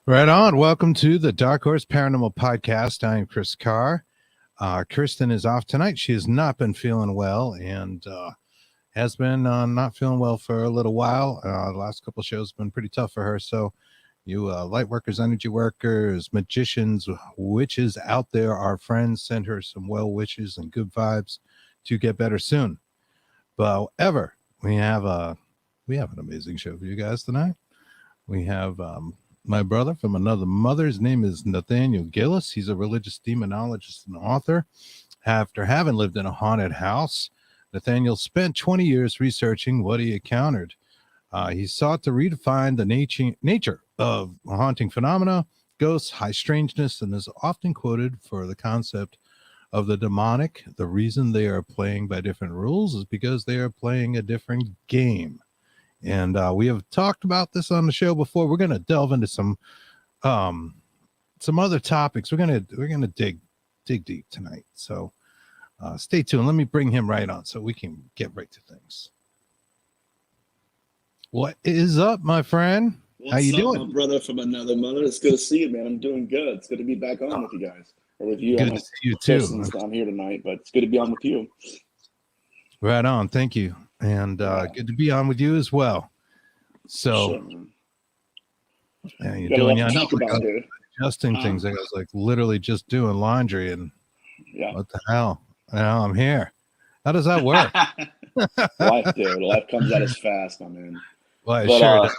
Right on. Welcome to the Dark Horse Paranormal Podcast. I'm Chris Carr. Kirsten is off tonight. She has not been feeling well and has been not feeling well for a little while. The last couple of shows have been pretty tough for her. So, you light workers, energy workers, magicians, witches out there, our friends, send her some well wishes and good vibes to get better soon. But however, we have an amazing show for you guys tonight. We have my brother from another mother. His name is Nathaniel Gillis. He's a religious demonologist and author. After having lived in a haunted house, Nathaniel spent 20 years researching what he encountered. He sought to redefine the nature of haunting phenomena, ghosts, high strangeness, and is often quoted for the concept of the demonic. The reason they are playing by different rules is because they are playing a different game. And we have talked about this on the show before. We're going to delve into some other topics. We're gonna dig deep tonight. So stay tuned. Let me bring him right on so we can get right to things. What is up, my friend? What's How you up, doing? my brother from another mother? It's good to see you, man. I'm doing good. It's good to be back on with you guys. Or with you. Good to see you too. I'm here tonight, but it's good to be on with you. Right on. Thank you. And good to be on with you as well. So, sure, man. Yeah, you're Got doing a lot to talk about, dude. Adjusting things. I was like literally just doing laundry, and what the hell? Now I'm here. How does that work? Life, dude. Life comes at us fast, my man. Well, sure does.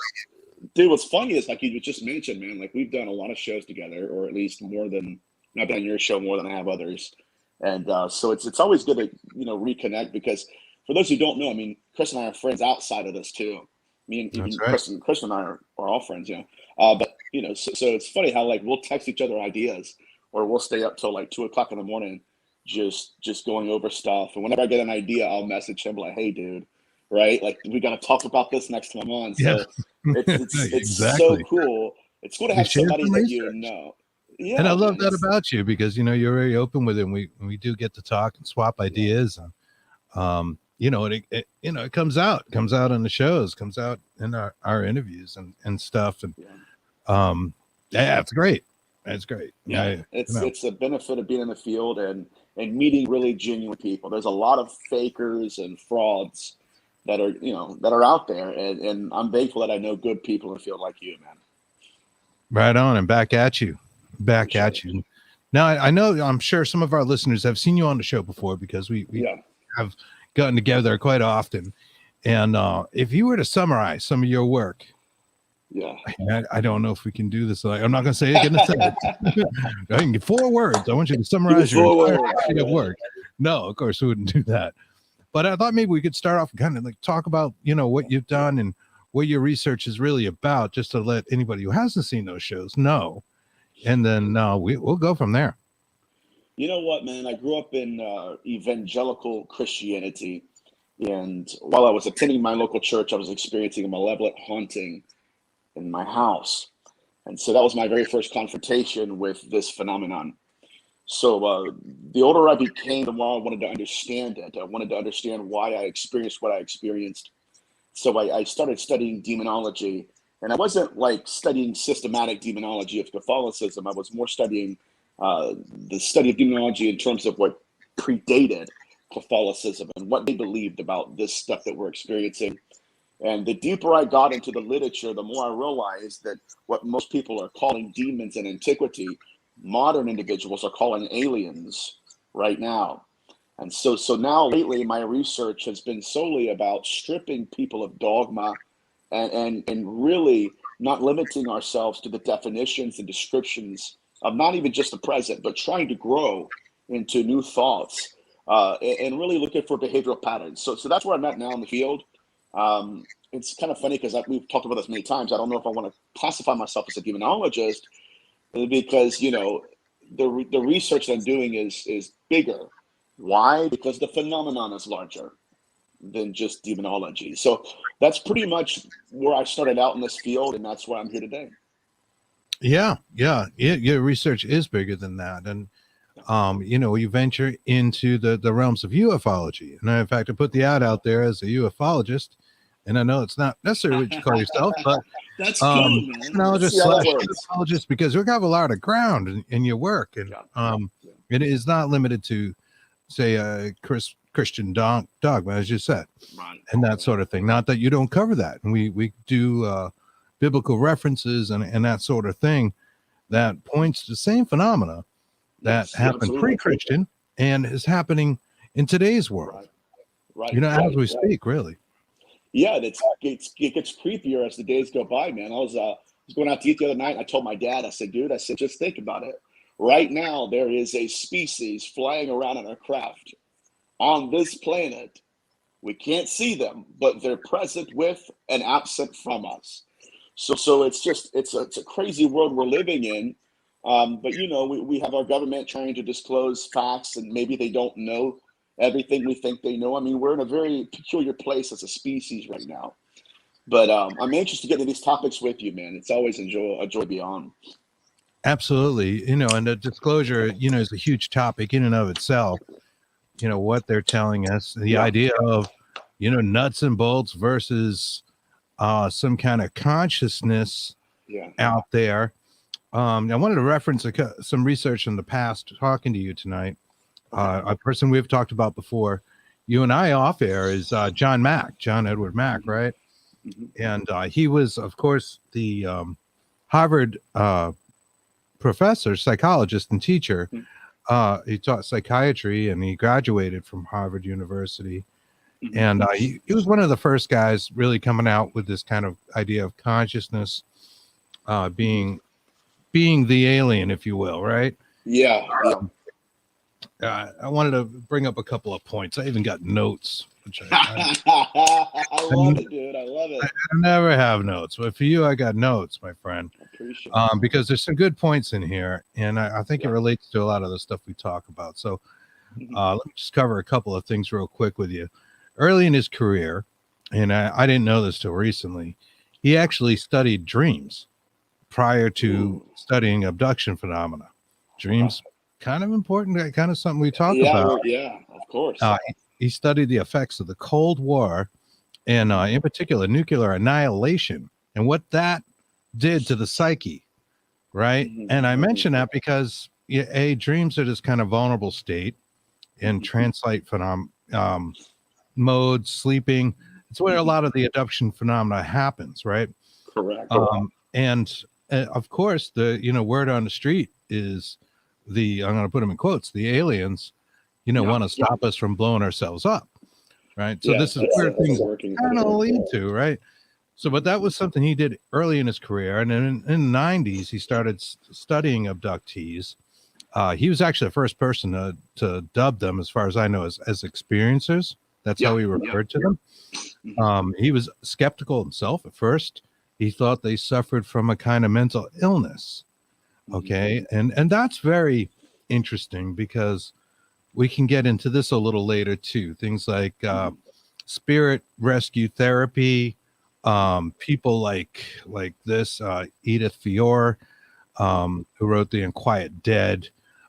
Dude, what's funny is like you just mentioned, man. Like we've done a lot of shows together, or at least more than I've done your show more than I have others, and so it's always good to reconnect because for those who don't know, I mean, Chris and I are friends outside of this too. Me and even Chris and I are all friends, but so it's funny how like we'll text each other ideas, or we'll stay up till like 2:00 in the morning, just going over stuff. And whenever I get an idea, I'll message him like, "Hey, dude, right? Like we got to talk about this next time I'm on." So it's exactly. so cool. It's cool to have somebody that you know. Yeah, and I love that about you because you're very open with it. And we do get to talk and swap ideas, and it comes out in the shows, comes out in our interviews and stuff, and it's great. It's great. Yeah, it's a benefit of being in the field and meeting really genuine people. There's a lot of fakers and frauds that are out there, and I'm thankful that I know good people in the field like you, man. Right on, and back at you. Now, I know, I'm sure some of our listeners have seen you on the show before because we have gotten together quite often. And if you were to summarize some of your work, I don't know if we can do this. I'm not going to say it. I can get 4 words. I want you to summarize your body of work. No, of course we wouldn't do that. But I thought maybe we could start off and kind of like talk about, what you've done and what your research is really about, just to let anybody who hasn't seen those shows know. And then we'll go from there. You know what, man? I grew up in evangelical Christianity. And while I was attending my local church, I was experiencing a malevolent haunting in my house. And so that was my very first confrontation with this phenomenon. So the older I became, the more I wanted to understand it. I wanted to understand why I experienced what I experienced. So I started studying demonology. And I wasn't like studying systematic demonology of Catholicism. I was more studying the study of demonology in terms of what predated Catholicism and what they believed about this stuff that we're experiencing. And the deeper I got into the literature, the more I realized that what most people are calling demons in antiquity, modern individuals are calling aliens right now. And so now lately, my research has been solely about stripping people of dogma and really not limiting ourselves to the definitions and descriptions of not even just the present, but trying to grow into new thoughts and really looking for behavioral patterns. So that's where I'm at now in the field. It's kind of funny because we've talked about this many times. I don't know if I want to classify myself as a demonologist because, the research that I'm doing is bigger. Why? Because the phenomenon is larger than just demonology. So that's pretty much where I started out in this field, and that's why I'm here today. Yeah. Your research is bigger than that. And, you venture into the realms of ufology. And in fact, I put the ad out there as a ufologist. and I know it's not necessarily what you call yourself, but That's cool, man. demonologist slash ufologist, because we have a lot of ground in your work, and it is not limited to, say, Christian dogma, as you said, and that sort of thing. Not that you don't cover that, and we do biblical references and that sort of thing that points to the same phenomena that happened pre-Christian and is happening in today's world. Right. As we speak, really. Yeah, it gets creepier as the days go by, man. I was going out to eat the other night. And I told my dad, I said, dude, just think about it. Right now, there is a species flying around in a craft on this planet. We can't see them, but they're present with and absent from us. So it's a crazy world we're living in. But we have our government trying to disclose facts, and maybe they don't know everything we think they know. I mean, we're in a very peculiar place as a species right now. But I'm anxious to get into these topics with you, man. It's always a joy to be on. Absolutely. And the disclosure, is a huge topic in and of itself. What they're telling us, the idea of, nuts and bolts versus some kind of consciousness out there. I wanted to reference some research in the past talking to you tonight. A person we've talked about before, you and I off air, is John Edward Mack, right? And he was, of course, the Harvard professor, psychologist, and teacher. He taught psychiatry, and he graduated from Harvard University. And he was one of the first guys really coming out with this kind of idea of consciousness being the alien, if you will, right? Yeah. I wanted to bring up a couple of points. I even got notes. Which I love it, dude. I love it. I never have notes, but for you, I got notes, my friend. I appreciate it. Because there's some good points in here, and I think it relates to a lot of the stuff we talk about. So let me just cover a couple of things real quick with you. Early in his career, and I didn't know this till recently, he actually studied dreams prior to studying abduction phenomena. Dreams, kind of important, kind of something we talk about. Yeah, of course. He studied the effects of the Cold War and in particular nuclear annihilation and what that did to the psyche, right? And I mention that because dreams are this kind of vulnerable state in trance-like mode, sleeping. It's where a lot of the abduction phenomena happens, right? Correct. And of course, the word on the street is I'm going to put them in quotes, the aliens want to stop us from blowing ourselves up, right? So this is where things kind of lead to, right? So, but that was something he did early in his career, and then in the 90s he started studying abductees. He was actually the first person to dub them, as far as I know, as experiencers. That's how he referred to them. He was skeptical himself at first. He thought they suffered from a kind of mental illness. Okay, and that's very interesting, because we can get into this a little later too. Things like spirit rescue therapy, people like this Edith Fiore, who wrote The Unquiet Dead,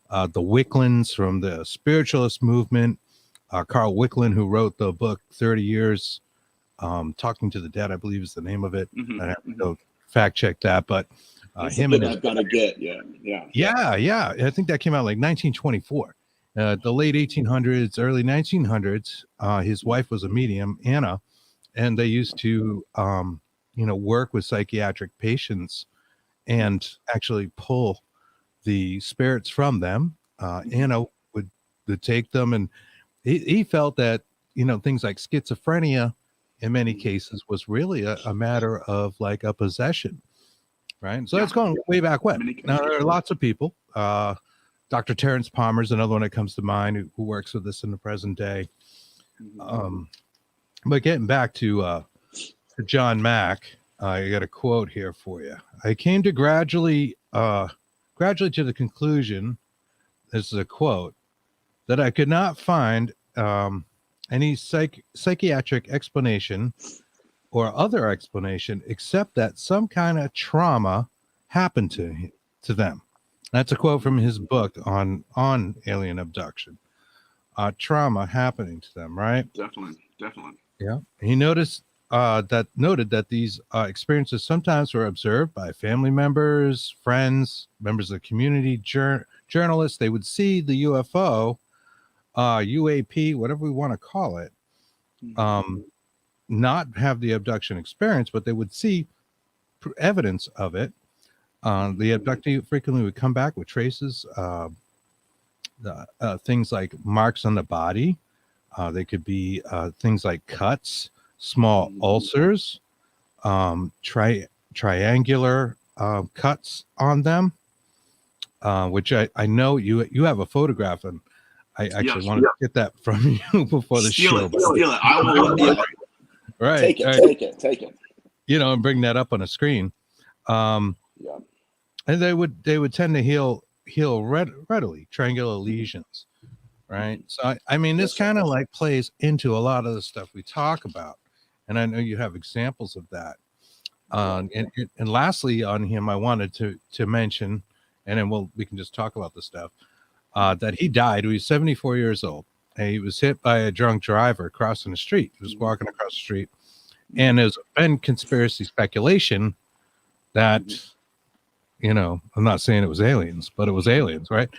the Wicklins from the spiritualist movement, Carl Wicklin, who wrote the book 30 Years Talking to the Dead, I believe is the name of it. I have to go fact check that, but him and I've got to get I think that came out like 1924. The late 1800s, early 1900s. His wife was a medium, Anna, and they used to work with psychiatric patients and actually pull the spirits from them. Anna would take them, and he felt that things like schizophrenia in many cases was really a matter of like a possession, right? So that's going way back when. Now there are lots of people. Dr. Terrence Palmer is another one that comes to mind who works with this in the present day. But getting back to John Mack, I got a quote here for you. I came to gradually to the conclusion, this is a quote, that I could not find any psychiatric explanation or other explanation except that some kind of trauma happened to them. That's a quote from his book on alien abduction. Trauma happening to them, right? Definitely. Yeah. He noticed that noted that these experiences sometimes were observed by family members, friends, members of the community, journalists. They would see the UFO, UAP, whatever we want to call it, not have the abduction experience, but they would see evidence of it. The abductee frequently would come back with traces, things like marks on the body. They could be things like cuts, small ulcers, triangular cuts on them, which I know you have a photograph, and I actually wanted to get that from you before the show. Steal it. I will. Right. Take it. Right. Take it. And bring that up on a screen. And they would tend to heal readily, triangular lesions. Right. So I mean, this kind of like plays into a lot of the stuff we talk about, and I know you have examples of that. And lastly, on him, I wanted to mention, and then we can just talk about the stuff that he died. He was 74 years old. And he was hit by a drunk driver crossing the street. He was walking across the street, and there's been conspiracy speculation that, I'm not saying it was aliens, but it was aliens, right?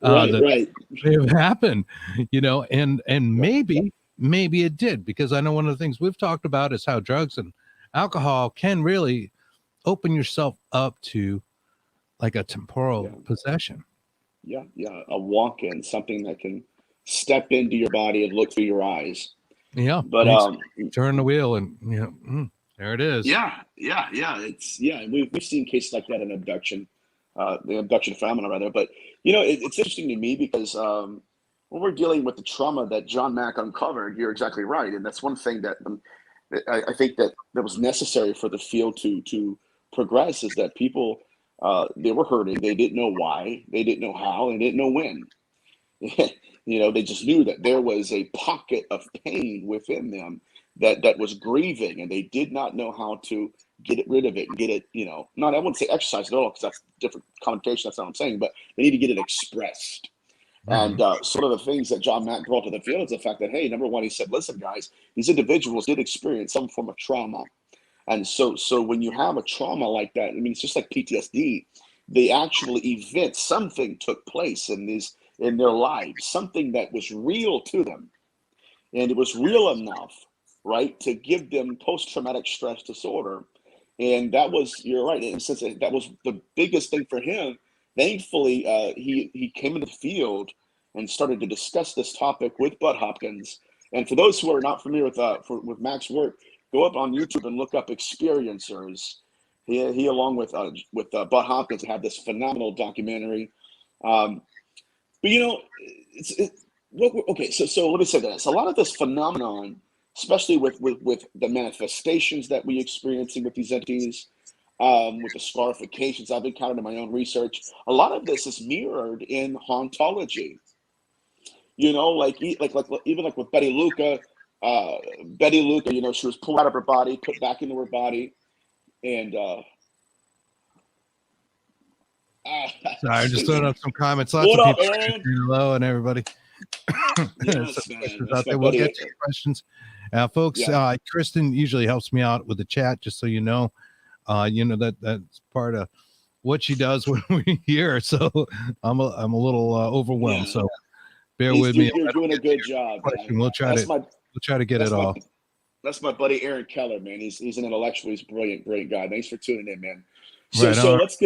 Right. They have happened, and maybe it did, because I know one of the things we've talked about is how drugs and alcohol can really open yourself up to like a temporal possession. Yeah. A walk-in, something that can step into your body and look through your eyes. Yeah. But turn the wheel and there it is. Yeah. We've seen cases like that in abduction, the abduction phenomenon rather. But it's interesting to me because when we're dealing with the trauma that John Mack uncovered, you're exactly right, and that's one thing that I think that was necessary for the field to progress, is that people they were hurting, they didn't know why, they didn't know how, and they didn't know when. They just knew that there was a pocket of pain within them that was grieving, and they did not know how to get rid of it and get it, not, I wouldn't say exercise at all, because that's a different connotation, that's not what I'm saying, but they need to get it expressed. And sort of the things that John Mack brought to the field is the fact that, hey, number one, he said, listen, guys, these individuals did experience some form of trauma. And so when you have a trauma like that, I mean, it's just like PTSD, the actual event, something took place in their lives, something that was real to them. And it was real enough, right, to give them post-traumatic stress disorder. And that was, you're right, in the sense that was the biggest thing for him. Thankfully, he came into the field and started to discuss this topic with Bud Hopkins. And for those who are not familiar with Mack's work, go up on YouTube and look up Experiencers. He along with Bud Hopkins, have this phenomenal documentary. But okay. So let me say this: a lot of this phenomenon, especially with the manifestations that we experiencing with these entities, with the scarifications I've encountered in my own research, a lot of this is mirrored in hauntology. Like even like with Betty Luca. Betty Luca, she was pulled out of her body, put back into her body, and sorry, I'm just throwing up some comments. Lots of people saying hello, and everybody. Yes, man. Out there. We'll get to your questions, folks. Kristen usually helps me out with the chat, just so you know. That's part of what she does when we're here. So I'm a little overwhelmed. So bear with me. You're doing a good job. We'll try to get it all. That's my buddy Aaron Keller, man. He's an intellectual. He's a brilliant guy. Thanks for tuning in, man. So let's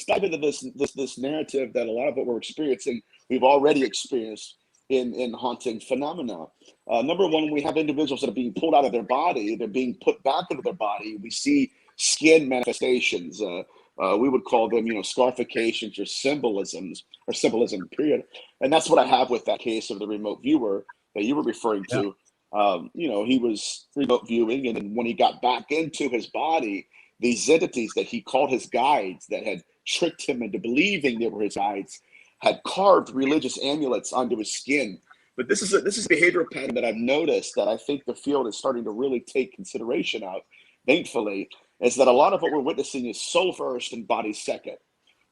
dive into this narrative that a lot of what we're experiencing, we've already experienced in haunting phenomena. Number one, we have individuals that are being pulled out of their body. They're being put back into their body. We see skin manifestations. We would call them, scarifications or symbolism, period. And that's what I have with that case of the remote viewer that you were referring to. He was remote viewing, and then when he got back into his body, these entities that he called his guides, that had tricked him into believing they were his guides, had carved religious amulets onto his skin. But this is a behavioral pattern that I've noticed that I think the field is starting to really take consideration of, thankfully, is that a lot of what we're witnessing is soul first and body second.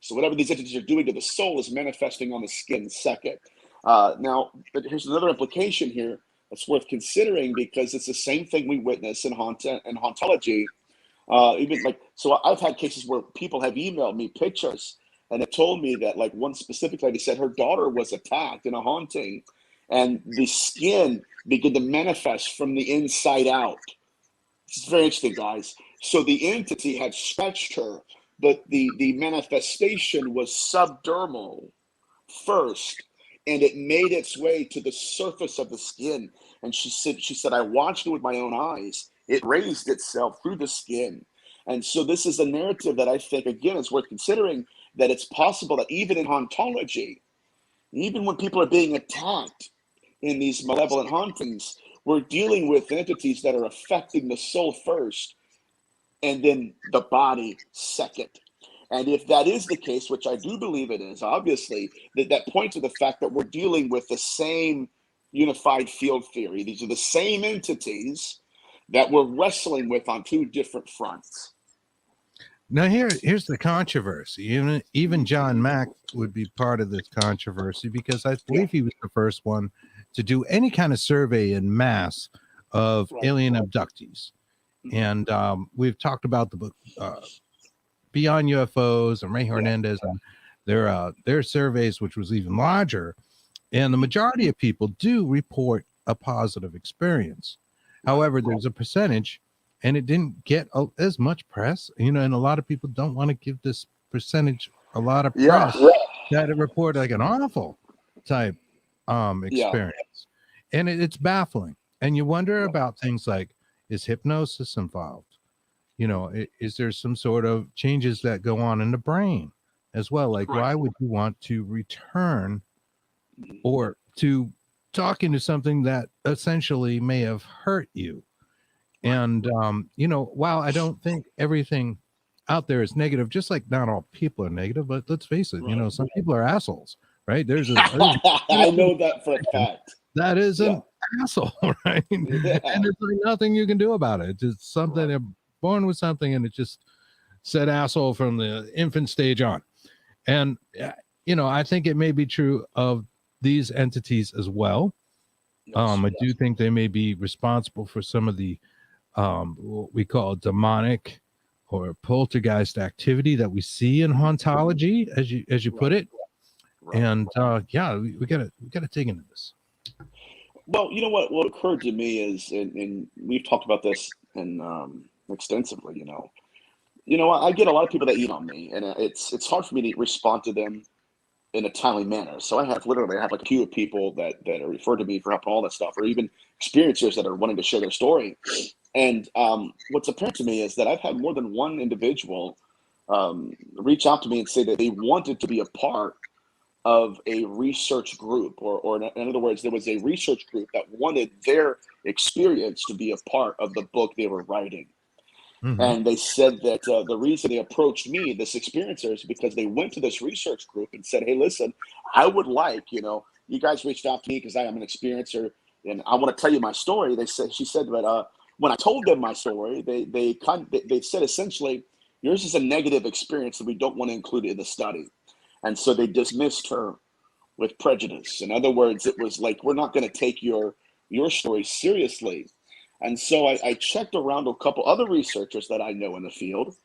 So whatever these entities are doing to the soul is manifesting on the skin second. Now, but here's another implication here, It's worth considering because it's the same thing we witness in hauntology. Even like, so I've had cases where people have emailed me pictures and have told me that, like, one specific lady said her daughter was attacked in a haunting and the skin began to manifest from the inside out. It's very interesting, guys. So the entity had scratched her, but the manifestation was subdermal first, and it made its way to the surface of the skin. And she said, I watched it with my own eyes. It raised itself through the skin. And so this is a narrative that I think, again, is worth considering, that it's possible that even in hauntology, even when people are being attacked in these malevolent hauntings, we're dealing with entities that are affecting the soul first and then the body second. And if that is the case, which I do believe it is, obviously, that points to the fact that we're dealing with the same unified field theory. These are the same entities that we're wrestling with on two different fronts. Now here's the controversy. Even John Mack would be part of this controversy because I believe he was the first one to do any kind of survey in mass of alien abductees. And we've talked about the book Beyond UFOs and Ray Hernandez and their surveys, which was even larger. And the majority of people do report a positive experience. However, there's a percentage, and it didn't get as much press, and a lot of people don't want to give this percentage a lot of press that it report like an awful type experience. And it's baffling. And you wonder about things like, is hypnosis involved? Is there some sort of changes that go on in the brain as well? Like, why would you want to return or to talk into something that essentially may have hurt you? And, while I don't think everything out there is negative, just like not all people are negative, but let's face it, some people are assholes, right? I know that for a fact. That is an asshole, right? And there's like nothing you can do about it. It's just something they're born with something, and it just said asshole from the infant stage on. And, I think it may be true of these entities as well. I do think they may be responsible for some of the what we call demonic or poltergeist activity that we see in hauntology, as you put it. And we gotta dig into this. Well, you know what occurred to me is, and we've talked about this extensively. I get a lot of people that email me, and it's hard for me to respond to them in a timely manner. So I have like a queue of people that are referred to me for help and all that stuff, or even experiencers that are wanting to share their story. And what's apparent to me is that I've had more than one individual reach out to me and say that they wanted to be a part of a research group, or in other words, there was a research group that wanted their experience to be a part of the book they were writing. Mm-hmm. And they said that the reason they approached me, this experiencer, is because they went to this research group and said, hey, listen, I would like, you guys reached out to me because I am an experiencer and I want to tell you my story. She said, but when I told them my story, they said essentially, yours is a negative experience that we don't want to include in the study. And so they dismissed her with prejudice. In other words, it was like, we're not going to take your story seriously. And so I checked around a couple other researchers that I know in the field,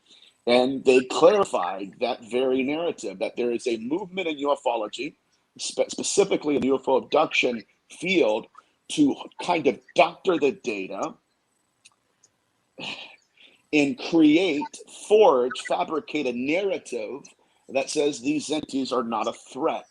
and they clarified that very narrative, that there is a movement in ufology, specifically in the UFO abduction field, to kind of doctor the data and fabricate a narrative that says these entities are not a threat.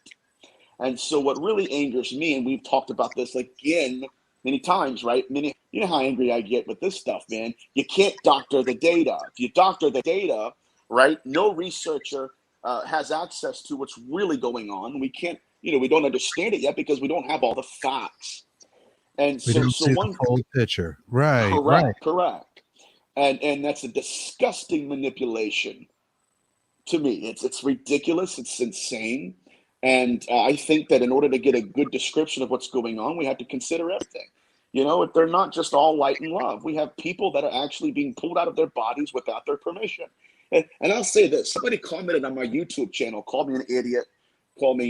And so what really angers me, and we've talked about this again many times, right? You know how angry I get with this stuff, man. You can't doctor the data. If you doctor the data, right, no researcher has access to what's really going on. We can't, we don't understand it yet because we don't have all the facts. And we don't see the whole picture. Right. Correct. And that's a disgusting manipulation to me. It's ridiculous. It's insane. And I think that in order to get a good description of what's going on, we have to consider everything. If they're not just all light and love, we have people that are actually being pulled out of their bodies without their permission. And I'll say this, somebody commented on my YouTube channel, called me an idiot, called me,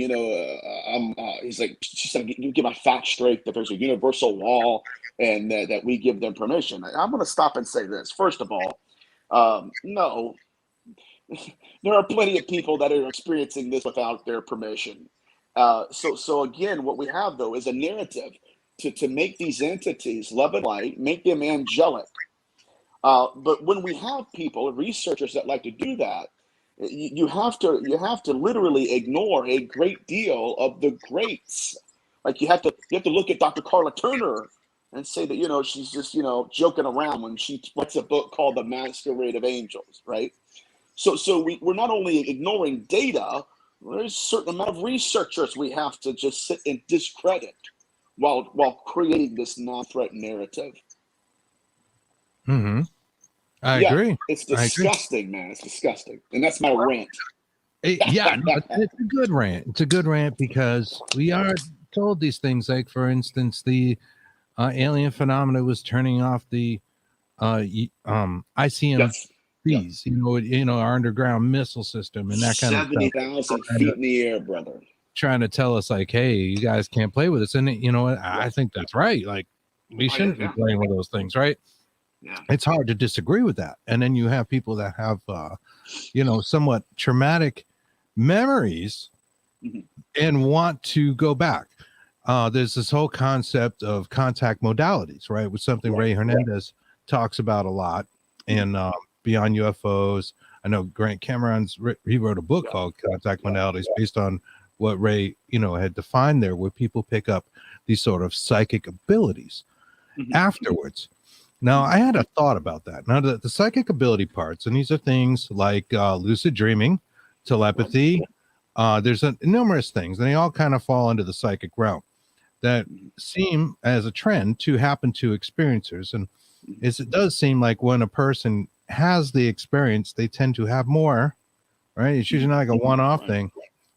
he's like, she said, you get my facts straight, that there's a universal law and that we give them permission. I'm going to stop and say this. First of all, no, there are plenty of people that are experiencing this without their permission. So again, what we have though is a narrative to make these entities love and light, make them angelic. But when we have people, researchers that like to do that, you have to literally ignore a great deal of the greats. Like you have to look at Dr. Carla Turner and say that she's just joking around when she writes a book called The Masquerade of Angels, right? So we're not only ignoring data, there's a certain amount of researchers we have to just sit and discredit while creating this non-threat narrative. Mm-hmm. I Yeah, agree. it's disgusting, man. It's disgusting. And that's my rant. Yeah, no, it's a good rant. It's a good rant because we are told these things. Like, for instance, the alien phenomena was turning off the ICMPs, Yes. our underground missile system and that kind of stuff. 70,000 feet in the air, brother. Trying to tell us, like, hey, you guys can't play with us. And I think that's right. Like, we shouldn't be playing with those things, right? Yeah. It's hard to disagree with that. And then you have people that have somewhat traumatic memories and want to go back. There's this whole concept of contact modalities, right? Which something Ray Hernandez talks about a lot. And Beyond UFOs, I know Grant Cameron's he wrote a book called Contact Modalities based on what Ray had defined there, where people pick up these sort of psychic abilities afterwards. Now, I had a thought about that. Now, the psychic ability parts, and these are things like lucid dreaming, telepathy. There's numerous things, and they all kind of fall into the psychic realm that seem as a trend to happen to experiencers. And it does seem like when a person has the experience, they tend to have more, right? It's usually not like a one-off thing.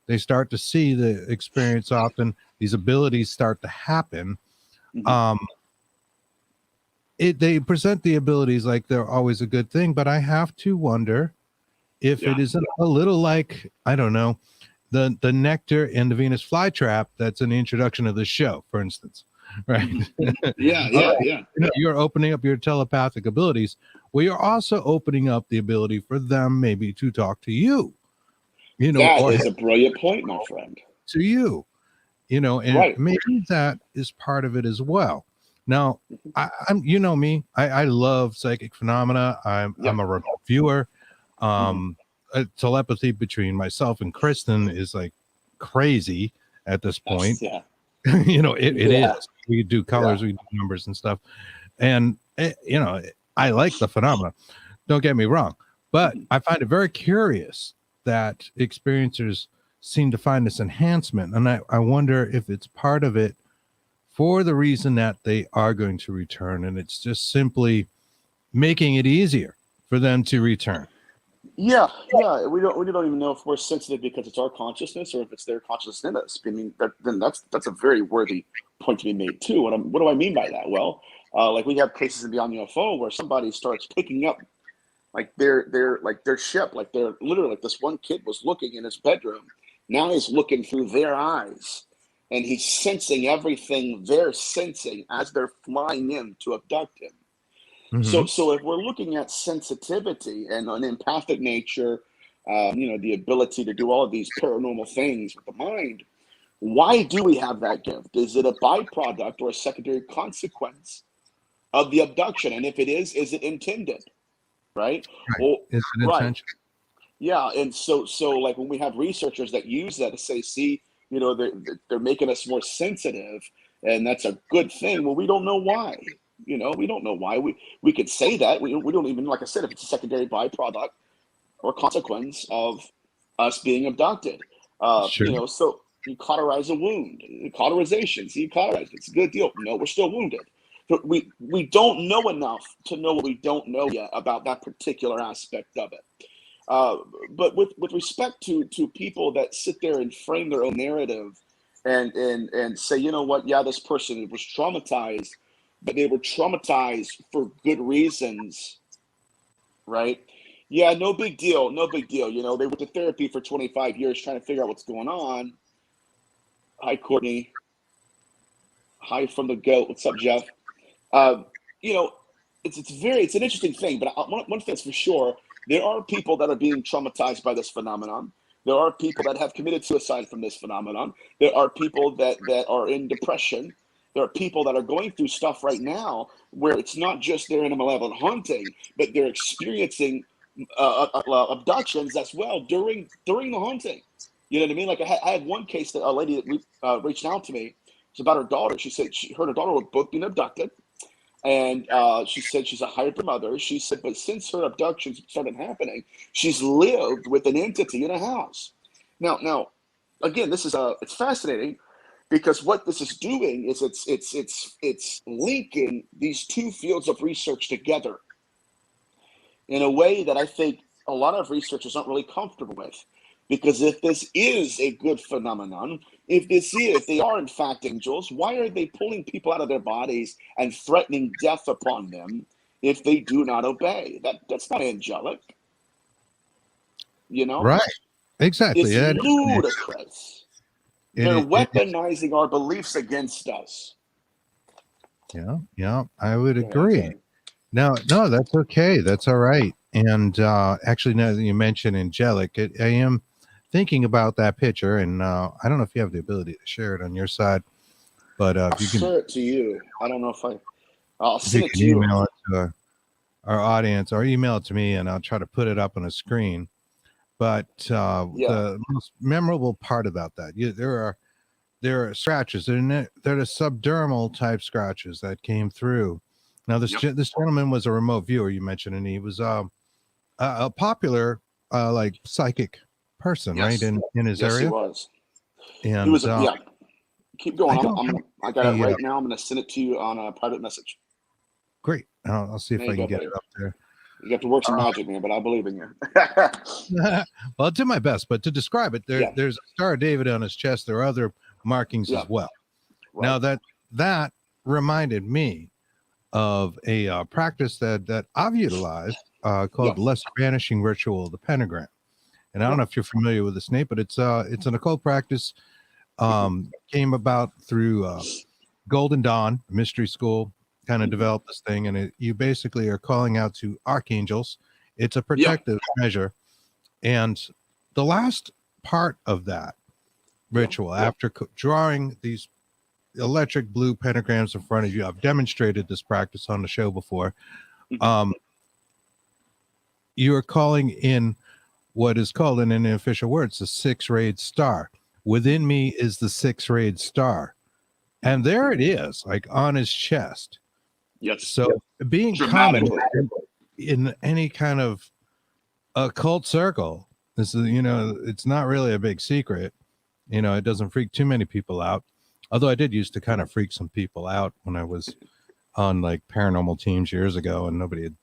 They start to see the experience often. These abilities start to happen. They present the abilities like they're always a good thing, but I have to wonder if it isn't a little like, I don't know, the nectar and the Venus flytrap that's in the introduction of the show, for instance, right? You're opening up your telepathic abilities. Well, you're also opening up the ability for them maybe to talk to you. That is a brilliant point, my friend. To you, and maybe that is part of it as well. Now, I'm me. I love psychic phenomena. I'm a remote viewer. Telepathy between myself and Kristen is like crazy at this point. It is. We do colors, we do numbers and stuff, and I like the phenomena. Don't get me wrong, but I find it very curious that experiencers seem to find this enhancement, and I wonder if it's part of it for the reason that they are going to return, and it's just simply making it easier for them to return. We don't even know if we're sensitive because it's our consciousness or if it's their consciousness in us. I mean, then that's a very worthy point to be made too. What do I mean by that? Well, like we have cases in Beyond UFO where somebody starts picking up like their ship, like they're literally, like this one kid was looking in his bedroom. Now he's looking through their eyes. And he's sensing everything they're sensing as they're flying in to abduct him. So if we're looking at sensitivity and an empathic nature, the ability to do all of these paranormal things with the mind, why do we have that gift? Is it a byproduct or a secondary consequence of the abduction? And if it is it intended? Right? Well, is it intention? Yeah. And so like when we have researchers that use that to say, see, they're making us more sensitive, and that's a good thing. Well, we don't know why. We don't know why. We could say that. We don't even, like I said, if it's a secondary byproduct or consequence of us being abducted. So you cauterize a wound. Cauterization. See, you cauterize. It's a good deal. No, we're still wounded. But we don't know enough to know what we don't know yet about that particular aspect of it. But with respect to people that sit there and frame their own narrative and say, you know what, this person was traumatized, but they were traumatized for good reasons, right? Yeah, no big deal. No big deal. You know, they went to therapy for 25 years trying to figure out what's going on. Hi, Courtney. Hi from the goat. What's up, Jeff? Uh, you know, it's an interesting thing. But one thing's for sure, there are people that are being traumatized by this phenomenon. There are people that have committed suicide from this phenomenon. There are people that are in depression. There are people that are going through stuff right now where it's not just they're in a malevolent haunting, but they're experiencing abductions as well during the haunting. You know what I mean? Like I had one case that a lady that reached out to me. It's about her daughter. She said she heard her daughter was both being abducted, and she said she's a hybrid mother. She said, but since her abductions started happening, she's lived with an entity in a house. Now, again, this is it's fascinating because what this is doing is it's linking these two fields of research together in a way that I think a lot of researchers aren't really comfortable with. Because if this is a good phenomenon, if they are in fact angels, why are they pulling people out of their bodies and threatening death upon them if they do not obey? That's not angelic, you know? Right. Exactly. It's ludicrous. They're weaponizing our beliefs against us. Yeah, I would Yeah, agree. okay. No, that's okay. That's all right. And actually, now that you mention angelic, I am thinking about that picture, and I don't know if you have the ability to share it on your side, but I'll if you can, share it to you. I don't know if I'll if you send it can to you. email it to our audience or email it to me, and I'll try to put it up on a screen. But Yeah. the most memorable part about that, there are scratches. They're the subdermal type scratches that came through. Now, this gentleman was a remote viewer you mentioned, and he was a popular like psychic person, right, Yes. in his Yes, he area. was. He And was yeah. Keep going. I don't have I got it the right now. I'm gonna send it to you on a private message. great. I'll see if There I you can go, get buddy. it up there. You have to work some magic, man, but I believe in you. Well, I'll do my best, but to describe it, Yeah. there's a Star of David on his chest. There are other markings Yeah. as well. Right. Now that reminded me of a practice that I've utilized called the lesser vanishing ritual, the pentagram. And I don't know if you're familiar with this, Nate, but it's an occult practice. Came about through Golden Dawn Mystery School. Kind of developed this thing, and you basically are calling out to archangels. It's a protective measure, and the last part of that ritual, after drawing these electric blue pentagrams in front of you, I've demonstrated this practice on the show before. You are calling in what is called in the official words the six-rayed star. Within me is the six-rayed star, and there it is, like on his chest. Yes. So being common in any kind of occult circle, this is, it's not really a big secret. It doesn't freak too many people out. Although I did used to kind of freak some people out when I was on like paranormal teams years ago, and nobody had,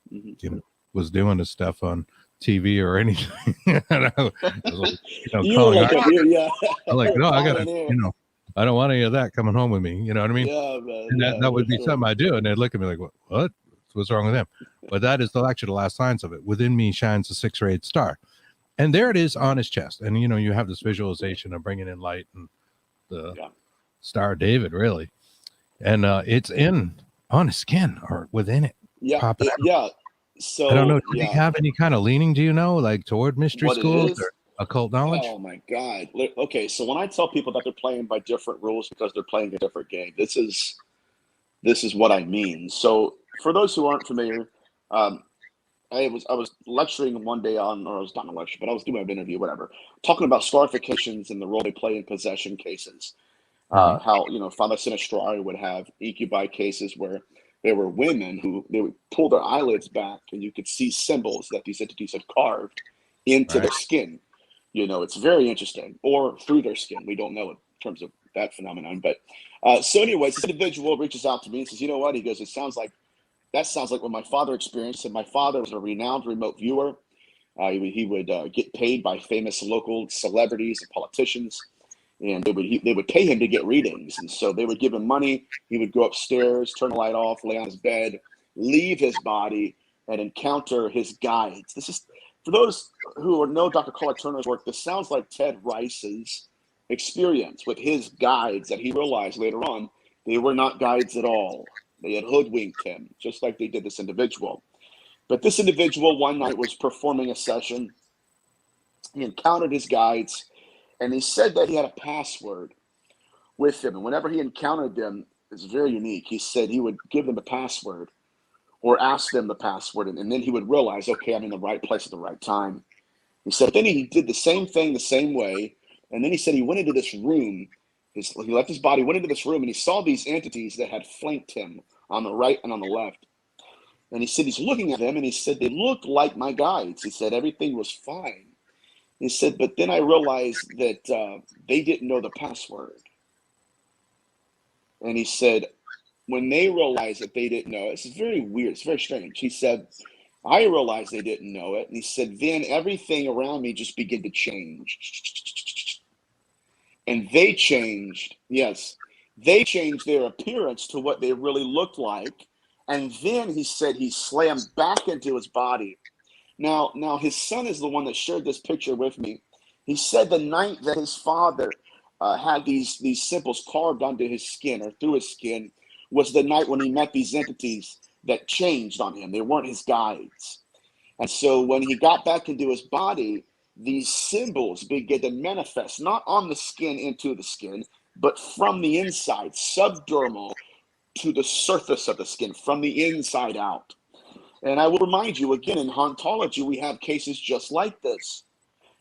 was doing this stuff on TV or anything. You were like a weird, I'm like, no, I gotta, I don't want any of that coming home with me. You know what I mean? Yeah, man. And that would be something I do, and they'd look at me like, what? What's wrong with him? But that is actually the last signs of it. Within me shines a six-rayed star, and there it is on his chest. And you have this visualization of bringing in light and the Star of David, really, and it's on his skin or within it. So I don't know. Do you have any kind of leaning? Do you know, like toward mystery what schools or occult knowledge? Oh my God! Okay, so when I tell people that they're playing by different rules because they're playing a different game, this is what I mean. So for those who aren't familiar, I was lecturing one day on, or I was not in a lecture, but I was doing an interview, whatever, talking about scarifications and the role they play in possession cases. How Father Sinistrari would have incubi cases where there were women who they would pull their eyelids back and you could see symbols that these entities had carved into their skin. It's very interesting, or through their skin. We don't know in terms of that phenomenon. But so anyways, this individual reaches out to me and says, you know what? He goes, that sounds like what my father experienced. And my father was a renowned remote viewer. He would get paid by famous local celebrities and politicians. And they would pay him to get readings. And so they would give him money. He would go upstairs, turn the light off, lay on his bed, leave his body, and encounter his guides. For those who know Dr. Carla Turner's work, this sounds like Ted Rice's experience with his guides that he realized later on they were not guides at all. They had hoodwinked him, just like they did this individual. But this individual one night was performing a session. He encountered his guides, and he said that he had a password with him. And whenever he encountered them, it's very unique. He said he would give them a password or ask them the password, and then he would realize, okay, I'm in the right place at the right time. He said, then he did the same thing the same way, and then he said he went into this room. He left his body, went into this room, and he saw these entities that had flanked him on the right and on the left. And he said he's looking at them, and he said they looked like my guides. He said everything was fine. He said, but then I realized that they didn't know the password. And he said, when they realized that they didn't know, this is very weird, it's very strange. He said, I realized they didn't know it. And he said, then everything around me just began to change. And they changed, yes, they changed their appearance to what they really looked like. And then he said he slammed back into his body. Now his son is the one that shared this picture with me. He said the night that his father had these symbols carved onto his skin or through his skin was the night when he met these entities that changed on him. They weren't his guides. And so when he got back into his body, these symbols began to manifest, not on the skin into the skin, but from the inside, subdermal to the surface of the skin, from the inside out. And I will remind you, again, in hauntology, we have cases just like this.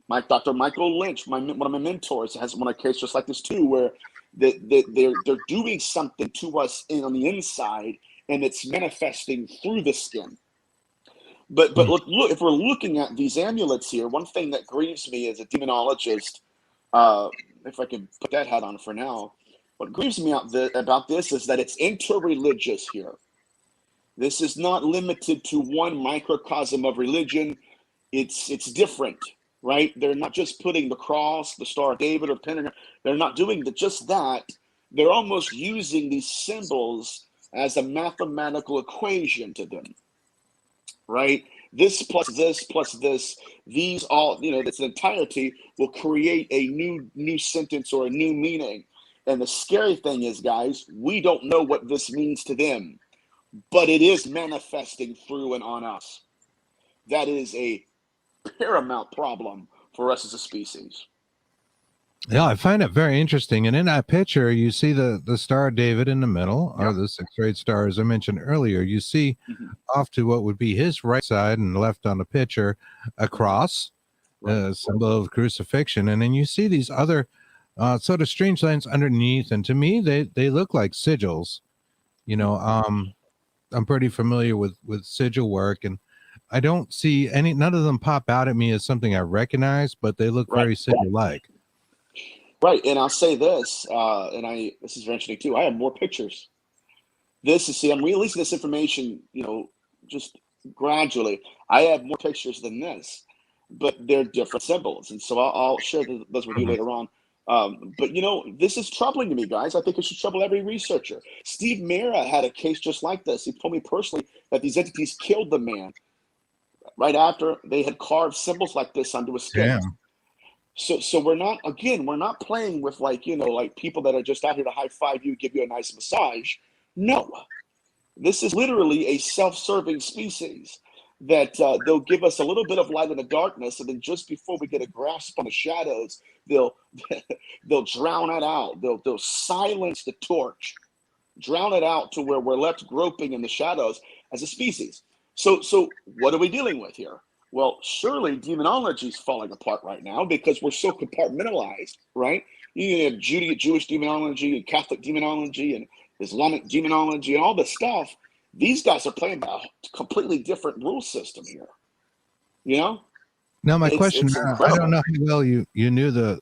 Dr. Michael Lynch, one of my mentors, has one case just like this too, where they're doing something to us on the inside, and it's manifesting through the skin. But look, if we're looking at these amulets here, one thing that grieves me as a demonologist, if I can put that hat on for now, what grieves me about this is that it's interreligious here. This is not limited to one microcosm of religion. It's different, right? They're not just putting the cross, the Star of David, or the pentagram. They're not doing just that. They're almost using these symbols as a mathematical equation to them, right? This plus this, these all, this entirety will create a new sentence or a new meaning. And the scary thing is, guys, we don't know what this means to them, but it is manifesting through and on us. That is a paramount problem for us as a species. Yeah, I find it very interesting. And in that picture, you see the Star of David in the middle, or the six great stars I mentioned earlier. You see off to what would be his right side and left on the picture, a cross, a symbol of crucifixion. And then you see these other sort of strange lines underneath. And to me, they look like sigils. I'm pretty familiar with sigil work, and I don't see none of them pop out at me as something I recognize, but they look very sigil-like. Right, and I'll say this, this is very interesting too. I have more pictures. I'm releasing this information, just gradually. I have more pictures than this, but they're different symbols, and so I'll share those with you later on. But this is troubling to me, guys. I think it should trouble every researcher. Steve Mera had a case just like this. He told me personally that these entities killed the man right after they had carved symbols like this onto his skin. Damn. So we're not playing with like people that are just out here to high five you, give you a nice massage. No, this is literally a self-serving species that they'll give us a little bit of light in the darkness, and then just before we get a grasp on the shadows, they'll drown it out. They'll silence the torch, drown it out to where we're left groping in the shadows as a species. So what are we dealing with here? Well, surely demonology is falling apart right now because we're so compartmentalized, right? You have Jewish demonology and Catholic demonology and Islamic demonology and all this stuff. These guys are playing by a completely different rule system here. Now, my question, I don't know how well you knew the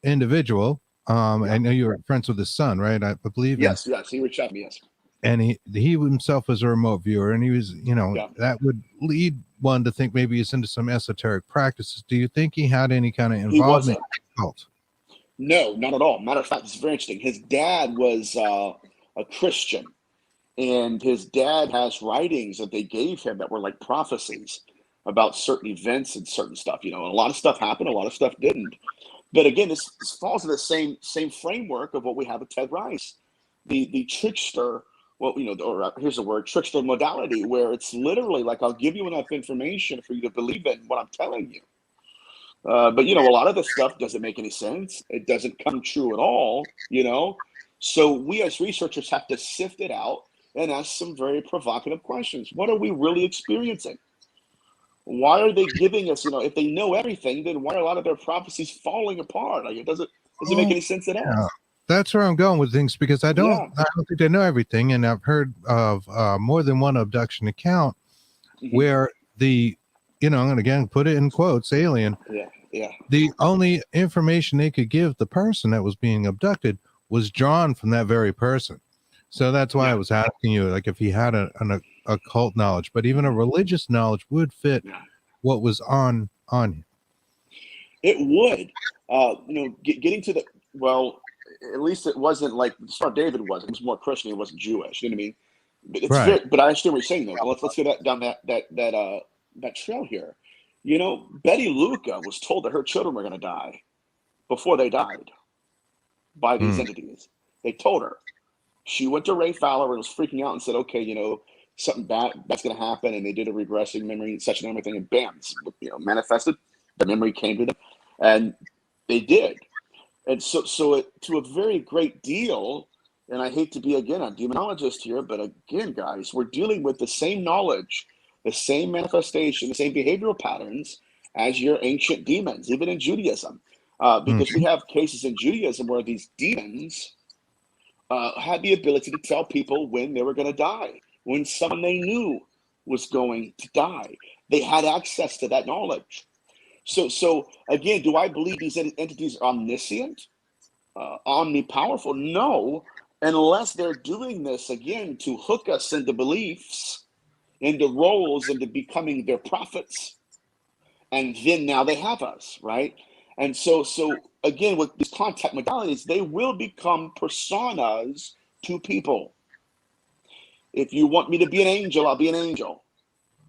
individual. I know you were friends with his son, right? I believe. Yes, he reached out to me, yes. And he himself was a remote viewer, and he was, that would lead one to think maybe he's into some esoteric practices. Do you think he had any kind of involvement in the cult? No, not at all. Matter of fact, it's very interesting. His dad was a Christian, and his dad has writings that they gave him that were like prophecies about certain events and certain stuff. A lot of stuff happened, a lot of stuff didn't. But again, this falls in the same framework of what we have with Ted Rice, the trickster. Well, or here's the word, trickster modality, where it's literally like, I'll give you enough information for you to believe in what I'm telling you. But a lot of this stuff doesn't make any sense. It doesn't come true at all. So we as researchers have to sift it out and ask some very provocative questions. What are we really experiencing? Why are they giving us, if they know everything, then why are a lot of their prophecies falling apart? Like, it doesn't make any sense at all. Yeah. That's where I'm going with things, because I don't think they know everything. And I've heard of more than one abduction account where the, I'm going to again put it in quotes, alien. Yeah. The only information they could give the person that was being abducted was drawn from that very person. So that's why I was asking you, like, if he had an occult knowledge, but even a religious knowledge would fit what was on him. It would. Getting to the, well, at least it wasn't like Star David was. It was more Christian. It wasn't Jewish. You know what I mean? But it's Right. but I understand what you're saying, though. Let's go down that trail here. Betty Luca was told that her children were going to die before they died by these entities. They told her. She went to Ray Fowler and was freaking out and said, okay, something that's going to happen. And they did a regressing memory session and everything, and bam, manifested. The memory came to them, and they did. And so it, to a very great deal, and I hate to be, again, a demonologist here, but again, guys, we're dealing with the same knowledge, the same manifestation, the same behavioral patterns as your ancient demons, even in Judaism. Because we have cases in Judaism where these demons had the ability to tell people when they were going to die, when someone they knew was going to die. They had access to that knowledge. So again, do I believe these entities are omniscient, omnipowerful? No, unless they're doing this, again, to hook us into beliefs, into roles, into becoming their prophets. And then now they have us, right? And so again, with these contact modalities, they will become personas to people. If you want me to be an angel, I'll be an angel.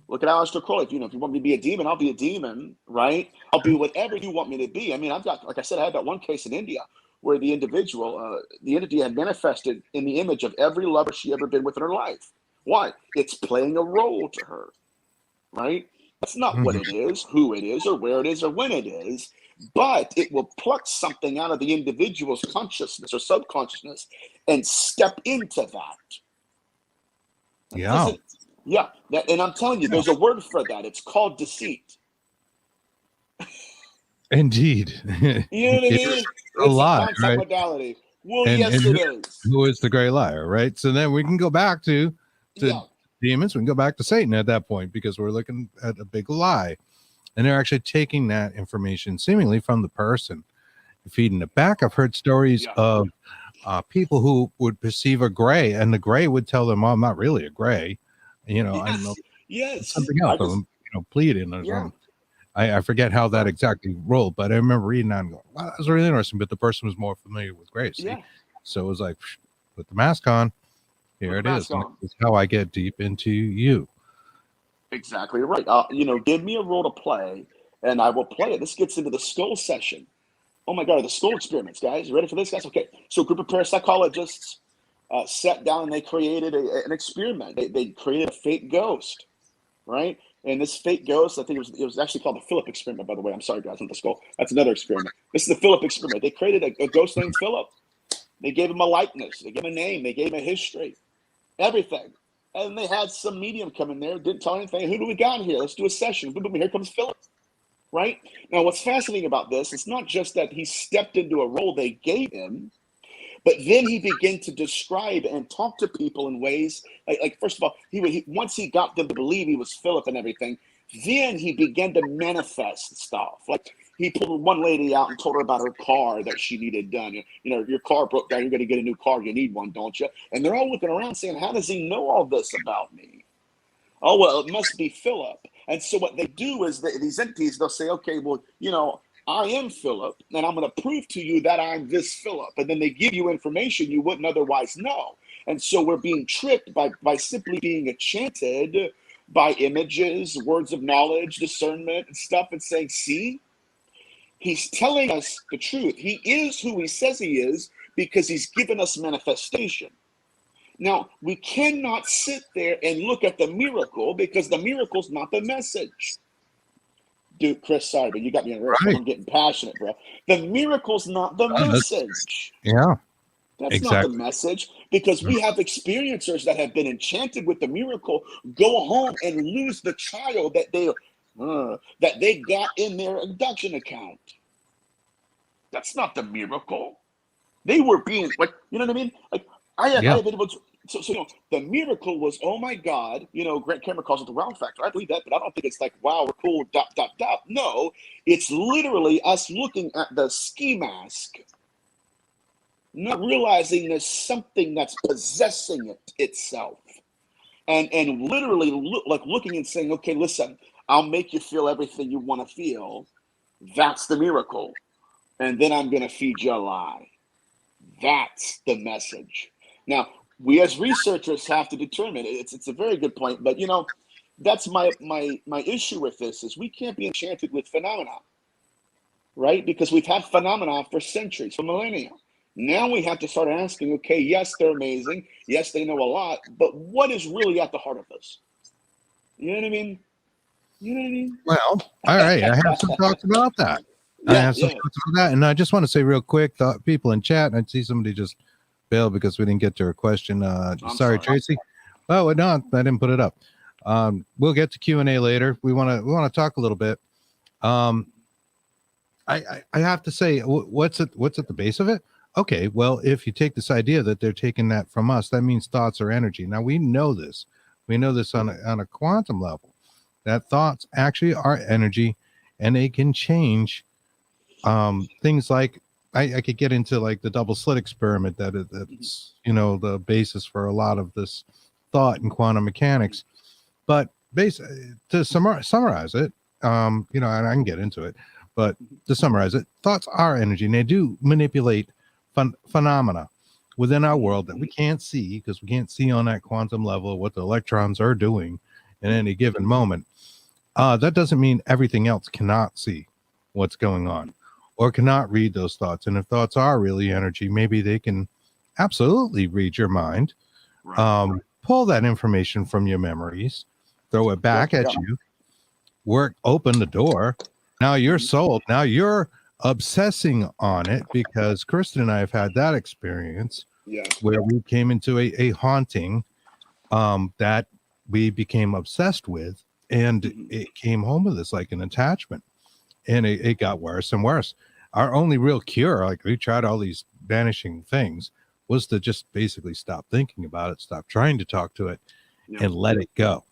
Look at Aleister Crowley. If you want me to be a demon, I'll be a demon, right? I'll be whatever you want me to be. I mean, I've got, like I said, I had that one case in India where the individual, the entity had manifested in the image of every lover she ever been with in her life. Why? It's playing a role to her, right? That's not what it is, who it is, or where it is, or when it is, but it will pluck something out of the individual's consciousness or subconsciousness and step into that. Yeah. And I'm telling you, there's a word for that. It's called deceit. Indeed. You know what I mean? It's a lie, concept right? modality. Well, And yes, it is. Who is the great liar, right? So then we can go back to demons. We can go back to Satan at that point, because we're looking at a big lie. And they're actually taking that information seemingly from the person, feeding it back. I've heard stories of people who would perceive a gray, and the gray would tell them, "Oh, I'm not really a gray." I don't know. Something else. I'm, pleading or something. I forget how that exactly rolled, but I remember reading that and going, wow, that was really interesting. But the person was more familiar with grace. So it was like, put the mask on. Here it is. It's how I get deep into you. Exactly right. Give me a role to play, and I will play it. This gets into the skull session. Oh my God, the skull experiments, guys. You ready for this, guys? Okay. So a group of parapsychologists sat down and they created an experiment. They created a fake ghost, right? And this fake ghost, I think it was actually called the Philip experiment, by the way. I'm sorry, guys, not the skull. That's another experiment. This is the Philip experiment. They created a ghost named Philip. They gave him a likeness. They gave him a name. They gave him a history, everything. And they had some medium come in there, didn't tell anything. Who do we got here? Let's do a session. Boom, boom, here comes Philip, right? Now, what's fascinating about this, it's not just that he stepped into a role they gave him, but then he began to describe and talk to people in ways like first of all, he once he got them to believe he was Philip and everything, then he began to manifest stuff. Like he pulled one lady out and told her about her car that she needed done. Your car broke down. You're going to get a new car. You need one, don't you? And they're all looking around saying, how does he know all this about me? Oh, well, it must be Philip. And so what they do is these entities, they'll say, okay, well, I am Philip, and I'm going to prove to you that I'm this Philip. And then they give you information you wouldn't otherwise know. And so we're being tricked by simply being enchanted by images, words of knowledge, discernment, and stuff, and saying, see, he's telling us the truth. He is who he says he is because he's given us manifestation. Now, we cannot sit there and look at the miracle because the miracle's not the message. Dude, Chris, sorry, but you got me on risk. Right. I'm getting passionate, bro. The miracle's not the message. Yeah. That's Exactly. not the message, because we have experiencers that have been enchanted with the miracle go home and lose the child that they got in their abduction account. That's not the miracle. They were being, like, you know what I mean? Like, I have been able to. So you know, the miracle was, oh my God, you know, Grant Cameron calls it the wow factor. I believe that, but I don't think it's like, wow, we're cool, dot, dot, dot. No, it's literally us looking at the ski mask, not realizing there's something that's possessing it itself. And literally looking and saying, okay, listen, I'll make you feel everything you want to feel. That's the miracle. And then I'm going to feed you a lie. That's the message. Now, we as researchers have to determine. It's a very good point, but you know, that's my issue with this is we can't be enchanted with phenomena, right? Because we've had phenomena for centuries, for millennia. Now we have to start asking, okay, yes, they're amazing. Yes, they know a lot, but what is really at the heart of this? You know what I mean? You know what I mean? Well, all right. I have some thoughts about that. I have some thoughts about that. And I just want to say real quick, people in chat, I see somebody just bail because we didn't get to her question. Sorry, Tracy. Oh, no, I didn't put it up. We'll get to Q&A later. We want to talk a little bit. I have to say, what's at the base of it? Okay, well, if you take this idea that they're taking that from us, that means thoughts are energy. Now we know this. We know this on a quantum level, that thoughts actually are energy, and they can change things like I could get into like the double slit experiment that's you know the basis for a lot of this thought in quantum mechanics. But to summarize it, you know, and I can get into it, but to summarize it, thoughts are energy, and they do manipulate phenomena within our world that we can't see because we can't see on that quantum level what the electrons are doing in any given moment. That doesn't mean everything else cannot see what's going on or cannot read those thoughts. And if thoughts are really energy, maybe they can absolutely read your mind, pull that information from your memories, throw it back at you, open the door. Now you're sold. Now you're obsessing on it, because Kristen and I have had that experience where we came into a haunting that we became obsessed with, and it came home with us like an attachment, and it got worse and worse. Our only real cure, like we tried all these vanishing things, was to just basically stop thinking about it, stop trying to talk to it, and let it go.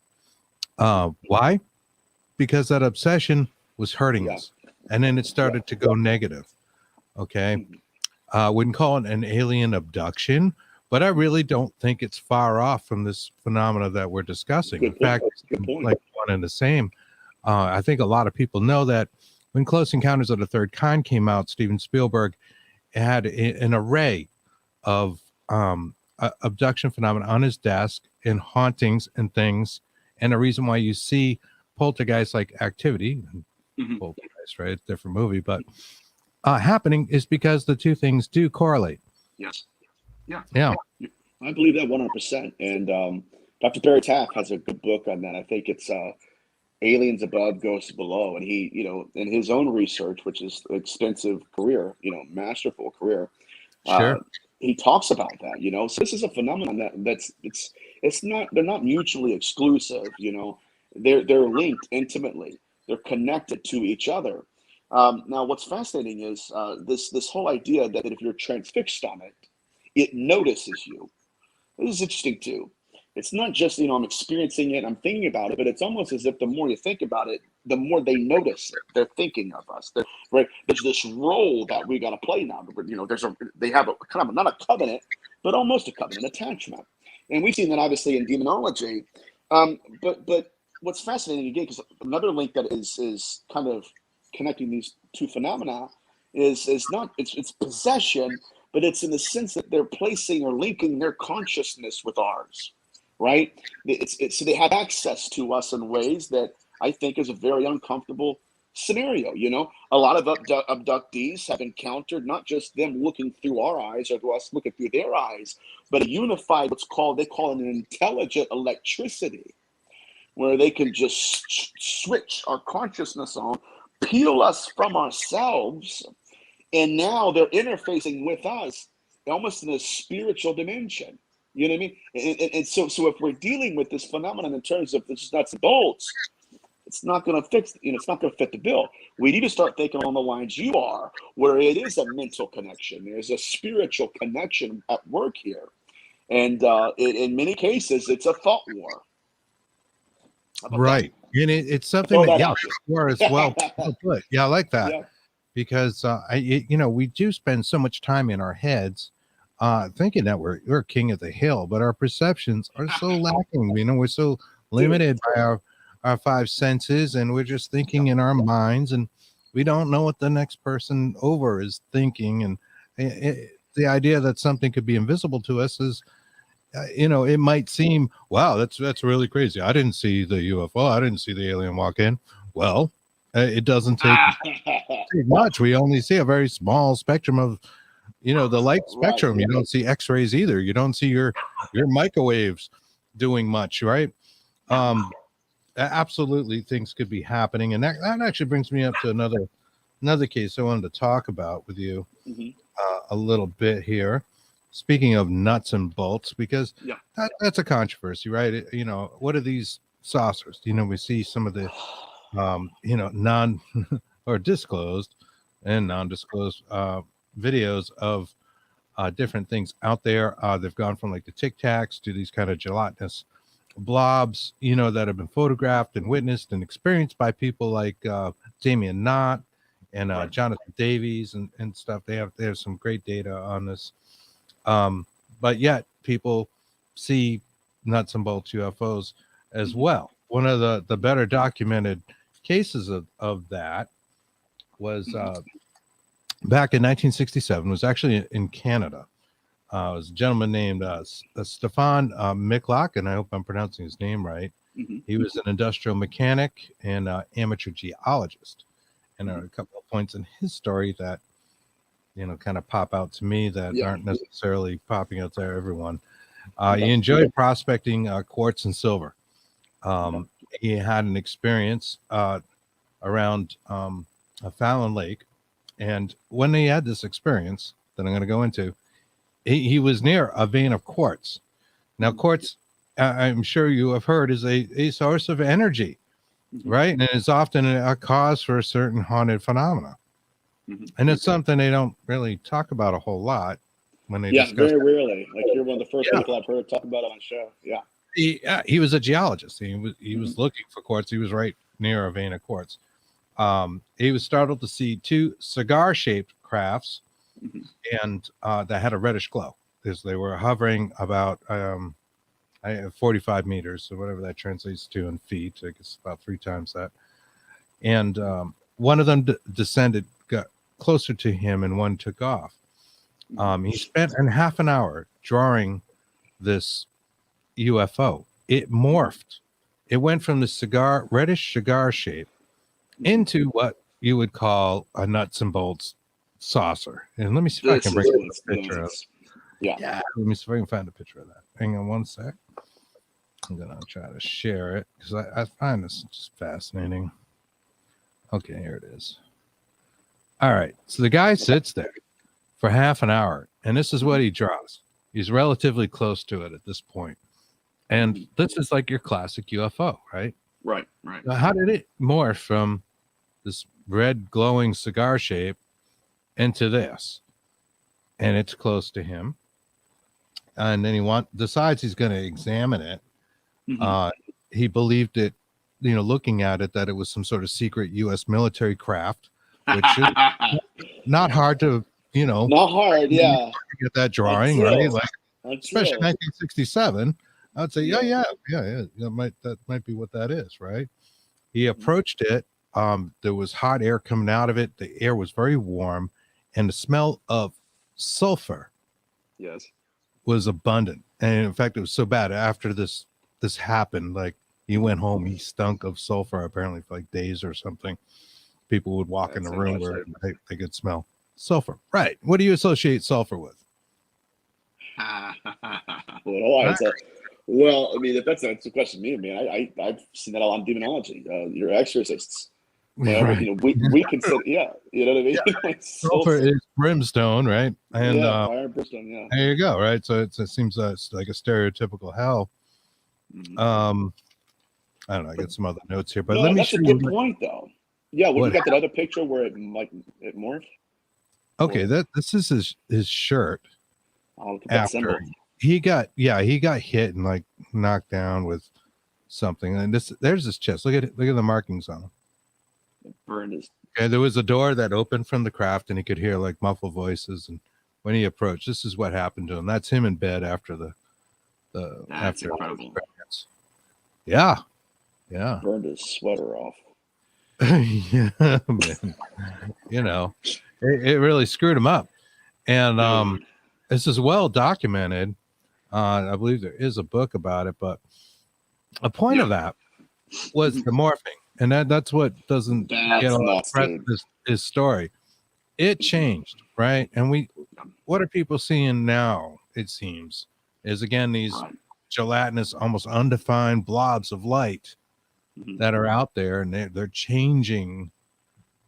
Why? Because that obsession was hurting us, and then it started to go negative. Okay, wouldn't call it an alien abduction, but I really don't think it's far off from this phenomena that we're discussing. In fact, it's like one and the same. I think a lot of people know that when Close Encounters of the Third Kind came out, Steven Spielberg had an array of abduction phenomena on his desk and hauntings and things. And the reason why you see poltergeist like activity, poltergeist, right? It's a different movie, but happening is because the two things do correlate. Yes. Yeah. I believe that 100%. And Dr. Barry Taft has a good book on that. I think it's Aliens Above, Ghosts Below. And he, you know, in his own research, which is extensive career, you know, masterful career, he talks about that, you know. So this is a phenomenon it's not, they're not mutually exclusive, you know. They're linked intimately. They're connected to each other. Now, what's fascinating is this whole idea that if you're transfixed on it, it notices you. This is interesting too. It's not just, you know, I'm experiencing it, I'm thinking about it, but it's almost as if the more you think about it, the more they notice it. They're thinking of us. Right? There's this role that we got to play now. You know, they have a kind of not a covenant, but almost a covenant attachment, and we've seen that obviously in demonology. But what's fascinating again, because another link that is kind of connecting these two phenomena is not it's possession, but it's in the sense that they're placing or linking their consciousness with ours, right? So they have access to us in ways that I think is a very uncomfortable scenario. You know, a lot of abductees have encountered not just them looking through our eyes or us looking through their eyes, but a unified, they call it an intelligent electricity, where they can just switch our consciousness on, peel us from ourselves, and now they're interfacing with us almost in a spiritual dimension. You know what I mean? And so if we're dealing with this phenomenon in terms of this nuts and bolts, it's not going to fix, it's not going to fit the bill. We need to start thinking along the lines you are, where it is a mental connection. There's a spiritual connection at work here. And in many cases, it's a thought war. Right. And it's something that, yeah, war as well. Put. Yeah, I like that. Yeah. Because we do spend so much time in our heads thinking that we're king of the hill, but our perceptions are so lacking. We're so limited by our five senses, and we're just thinking in our minds, and we don't know what the next person over is thinking. And the idea that something could be invisible to us is, it might seem, wow, that's really crazy. I didn't see the UFO. I didn't see the alien walk in. Well, it doesn't take much. We only see a very small spectrum of, the light spectrum. You don't see X-rays either. You don't see your microwaves doing much, right? Absolutely, things could be happening, and that actually brings me up to another case I wanted to talk about with you a little bit here. Speaking of nuts and bolts, because that's a controversy, right? What are these saucers? We see some of the non or disclosed and non-disclosed videos of different things out there. They've gone from like the Tic Tacs to these kind of gelatinous blobs, that have been photographed and witnessed and experienced by people like Damien Knott and Jonathan Davies and stuff. They have some great data on this. But yet people see nuts and bolts UFOs as well. One of the better documented cases of that was back in 1967. Was actually in Canada. It was a gentleman named Stefan Miklak, and I hope I'm pronouncing his name right. He was an industrial mechanic and amateur geologist. And there are a couple of points in his story that kind of pop out to me that aren't necessarily popping out to everyone. He enjoyed prospecting quartz and silver. He had an experience around Fallon Lake, and when he had this experience that I'm going to go into, he was near a vein of quartz. Now, quartz, I'm sure you have heard, is a source of energy, right? And it's often a cause for a certain haunted phenomena. And it's something they don't really talk about a whole lot when they discuss very rarely. Like, you're one of the first people I've heard talk about it on the show. He was a geologist. He was looking for quartz. He was right near a vein of quartz. He was startled to see two cigar-shaped crafts, and that had a reddish glow, because they were hovering about 45 meters, so whatever that translates to in feet. I guess about 3 times that. And one of them descended, got closer to him, and one took off. He spent half an hour drawing this UFO. It morphed. It went from the reddish cigar shape into what you would call a nuts and bolts saucer. And let me see if I can bring a picture of it. Yeah. Let me see if I can find a picture of that. Hang on one sec. I'm gonna try to share it because I find this just fascinating. Okay, here it is. All right. So the guy sits there for half an hour, and this is what he draws. He's relatively close to it at this point. And this is like your classic UFO, right? Right. Now, how did it morph from this red glowing cigar shape into this? And it's close to him. And then he decides he's going to examine it. He believed it, looking at it, that it was some sort of secret U.S. military craft, which is not hard to, not hard, get that drawing, right? Like, especially 1967. I'd say, that might be what that is, right? He approached it. There was hot air coming out of it. The air was very warm, and the smell of sulfur was abundant. And in fact, it was so bad after this this happened. Like he went home, he stunk of sulfur apparently for like days or something. People would walk in the room where they could smell sulfur. Right. What do you associate sulfur with? Well, I mean, if that's a question to me, man, I've seen that a lot on Demonology. Your exorcists. Right. You know, we consider, you know what I mean? Yeah. Sulfur is brimstone, right? And fire and brimstone, yeah. there you go, right? So it seems it's like a stereotypical hell. I don't know. I got some other notes here, but let me. That's a good point, though. Yeah, when you got that other picture where it morphed. Okay, this is his shirt. Oh, look at that symbol. He got hit and like knocked down with something, and there's his chest. Look at it. Look at the markings on him. It burned his. Okay, there was a door that opened from the craft, and he could hear like muffled voices. And when he approached, this is what happened to him. That's him in bed after That's incredible. Yeah. Burned his sweater off. Yeah, man. You know, it really screwed him up. And this is well documented. I believe there is a book about it, but a point of that was the morphing. And that's what doesn't get a lot of press his story. It changed, right? And what are people seeing now, it seems, is again these gelatinous, almost undefined blobs of light that are out there, and they're changing,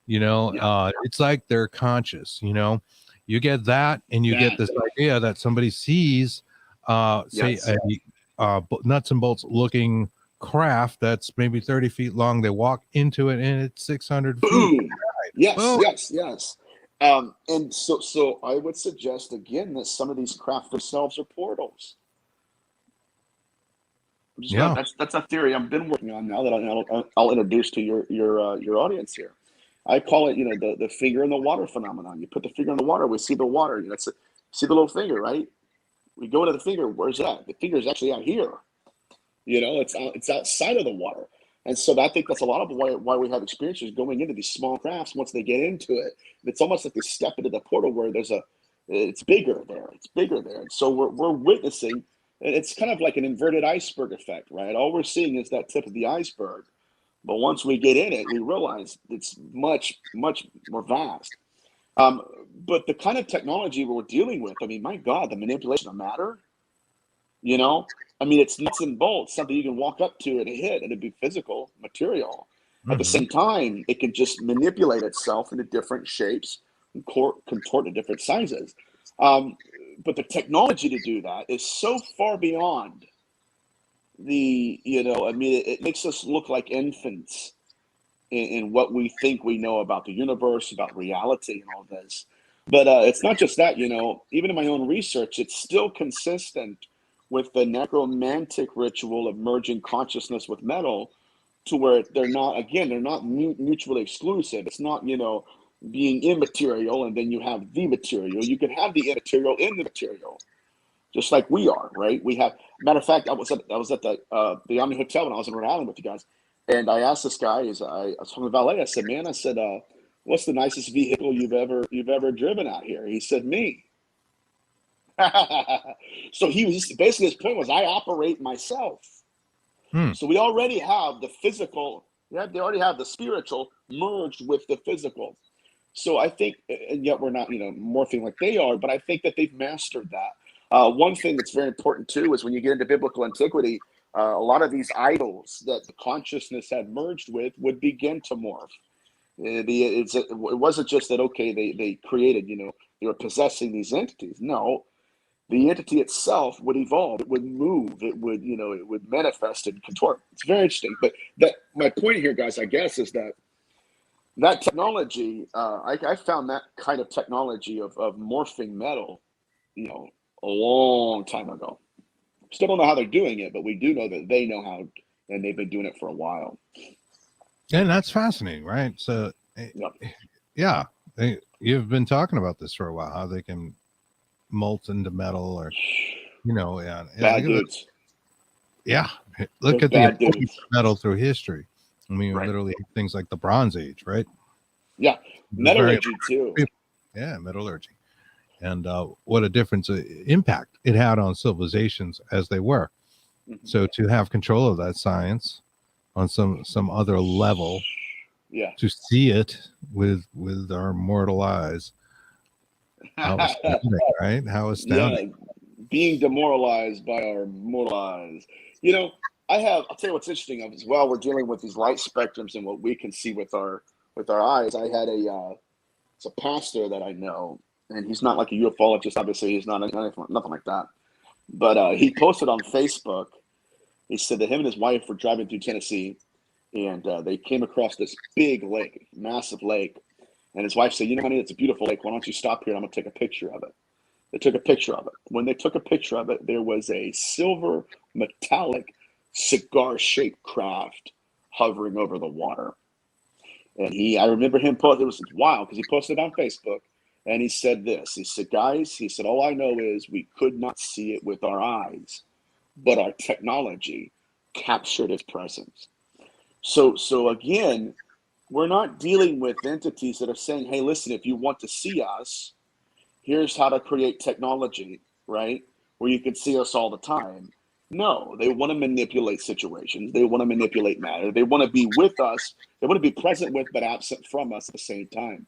you know. It's like they're conscious, you know. You get that, and you get this idea that somebody sees say a nuts and bolts looking craft that's maybe 30 feet long. They walk into it and it's 600 feet. Yes. And so I would suggest again that some of these craft themselves are portals. That's a theory I've been working on now that I'll introduce to your audience here. I call it, you know, the finger in the water phenomenon. You put the finger in the water, we see the water. See the little finger, right? We go to the finger. Where's that? The finger is actually out here. You know, it's outside of the water. And so I think that's a lot of why we have experiences going into these small crafts. Once they get into it, it's almost like they step into the portal where it's bigger there. It's bigger there. And so we're witnessing. It's kind of like an inverted iceberg effect, right? All we're seeing is that tip of the iceberg. But once we get in it, we realize it's much, much more vast. But the kind of technology we're dealing with, I mean, my God, the manipulation of matter, you know, I mean, it's nuts and bolts, something you can walk up to and hit, and it'd be physical material. At the same time, it can just manipulate itself into different shapes and contort to different sizes. But the technology to do that is so far beyond it makes us look like infants in what we think we know about the universe, about reality and all this. But it's not just that, you know, even in my own research, it's still consistent with the necromantic ritual of merging consciousness with metal, to where they're not mutually exclusive. It's not, you know, being immaterial and then you have the material. You can have the immaterial in the material, just like we are, right? We have, matter of fact, I was at the Omni Hotel when I was in Rhode Island with you guys, and I asked this guy, I was from the valet. I said, "Man," I said, "what's the nicest vehicle you've ever driven out here?" He said, "Me." So he was basically, his point was, I operate myself. So we already have the physical. They already have the spiritual merged with the physical. So I think, and yet we're not, you know, morphing like they are, but I think that they've mastered that. One thing that's very important too is when you get into biblical antiquity, a lot of these idols that the consciousness had merged with would begin to morph. It wasn't just that, okay, they created, you know, they were possessing these entities. No, the entity itself would evolve, it would move, it would, you know, it would manifest and contort. It's very interesting. But my point here, guys, I guess, is that technology, I found that kind of technology of morphing metal, you know, a long time ago. Still don't know how they're doing it, but we do know that they know how, and they've been doing it for a while. And that's fascinating, right? So, yeah, you've been talking about this for a while, how they can molt into metal, or, you know, bad dudes. Look at the importance of metal through history. I mean, literally things like the Bronze Age, right? Yeah, metallurgy too. Yeah, metallurgy. And what a difference, impact it had on civilizations as they were. Mhm. So to have control of that science on some other level, Yeah. to see it with our mortal eyes, how astounding, right? How Yeah, astounding. being demoralized by our mortal eyes. You know, I'll tell you what's interesting as well. We're dealing with these light spectrums and what we can see with our eyes. I had it's a pastor that I know, and he's not like a ufologist. Obviously, he's not nothing like that. But he posted on Facebook. He said that him and his wife were driving through Tennessee, and they came across this big lake, massive lake. And his wife said, "You know, honey, it's a beautiful lake. Why don't you stop here? And I'm gonna take a picture of it." They took a picture of it. When they took a picture of it, there was a silver metallic cigar-shaped craft hovering over the water. And I remember him post. It was wild because he posted it on Facebook, and he said this. He said, "Guys, he said, all I know is we could not see it with our eyes, but our technology captured its presence." So again, we're not dealing with entities that are saying, "Hey, listen, if you want to see us, here's how to create technology," right? Where you can see us all the time. No, they want to manipulate situations. They want to manipulate matter. They want to be with us. They want to be present with, but absent from us at the same time.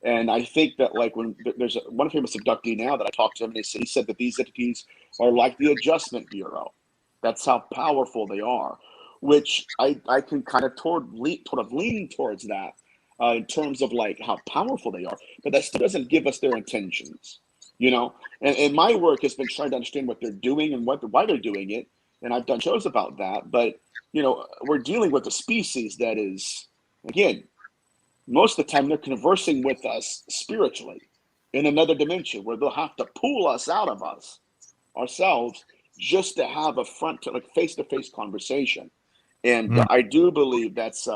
And I think that, like, when there's one famous abductee now that I talked to him, and he said that these entities are like the Adjustment Bureau. That's how powerful they are, which I can kind of lean towards that in terms of like how powerful they are. But that still doesn't give us their intentions, you know. And my work has been trying to understand what they're doing and why they're doing it. And I've done shows about that. But you know, we're dealing with a species that is, again, most of the time they're conversing with us spiritually in another dimension where they'll have to pull us out of us ourselves just to have a front to like face-to-face conversation. And Mm. I do believe that's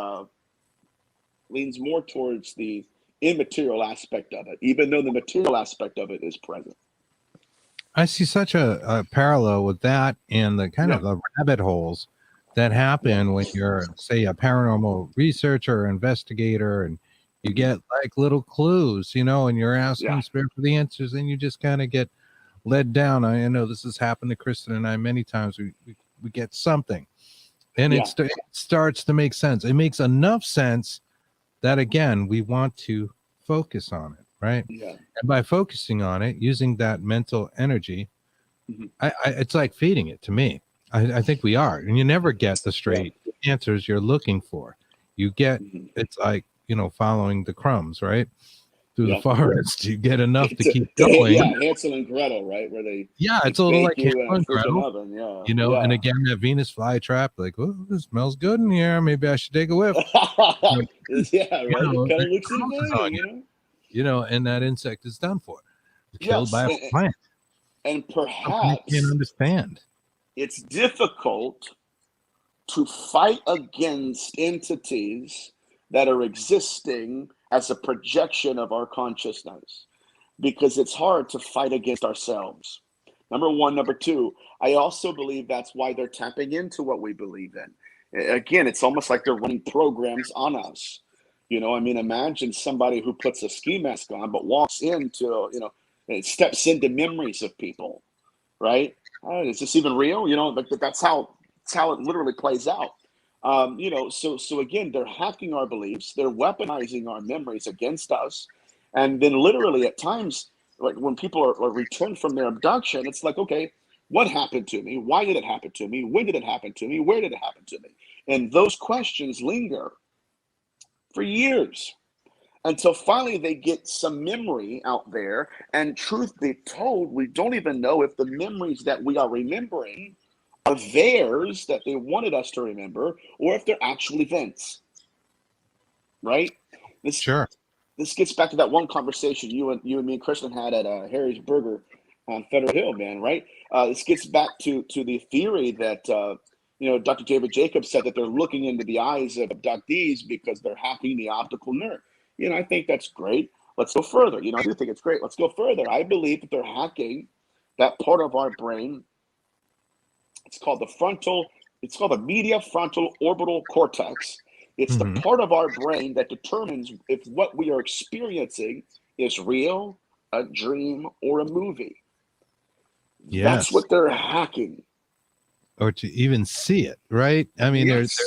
leans more towards the immaterial aspect of it, even though the material aspect of it is present. I see such a parallel with that and the kind Yeah, of the rabbit holes that yeah, happen when you're, say, a paranormal researcher or investigator, and you mhm, get like little clues, and you're yeah, asking spirit for the answers, and you just kind of get led down. I know this has happened to Kristen and I many times. We get something, and yeah, it starts to make sense. It makes enough sense that again we want to focus on it, right? yeah, And by focusing on it, using that mental energy, mhm, it's like feeding it to me. I think we are, and you never get the yeah, straight answers you're looking for. You get, mhm, it's like, following the crumbs, right, through the yeah. forest. You get enough to It's a, keep going. yeah, Hansel and Gretel, right? Where Yeah, they it's a little bake like you in Hansel a and freaking Gretel, oven. Yeah, and yeah. again that Venus flytrap. Like, oh, it smells good in here. Maybe I should take a whiff. You Yeah, right. It know, kind the of looks crumbs is on inviting, you. you know. And that insect is done for. It's killed Yes, by a plant. and Something you can't perhaps understand. it's difficult to fight against entities that are existing as a projection of our consciousness because it's hard to fight against ourselves. Number one. Number two, I also believe that's why they're tapping into what we believe in. Again, it's almost like they're running programs on us. I mean, imagine somebody who puts a ski mask on but walks into, and steps into memories of people, right? Is this even real? Like that's how it literally plays out. So again, they're hacking our beliefs, they're weaponizing our memories against us, and then literally at times, like when people are returned from their abduction, it's like, okay, what happened to me? Why did it happen to me? When did it happen to me? Where did it happen to me? And those questions linger for years until finally they get some memory out there. And truth be told, we don't even know if the memories that we are remembering are theirs that they wanted us to remember, or if they're actual events, right? This Sure. this gets back to that one conversation you and me and Kristen had at Harry's Burger on Federal Hill, man. Right? This gets back to the theory that Dr. David Jacobs said that they're looking into the eyes of abductees because they're hacking the optical nerve. I think that's great. Let's go further. I do think it's great. Let's go further. I believe that they're hacking that part of our brain. It's called the frontal. It's called the media frontal orbital cortex. It's the Hmm. part of our brain that determines if what we are experiencing is real, a dream, or a movie. That's Yes. what they're hacking. or to even see it, right? I mean, there Yes.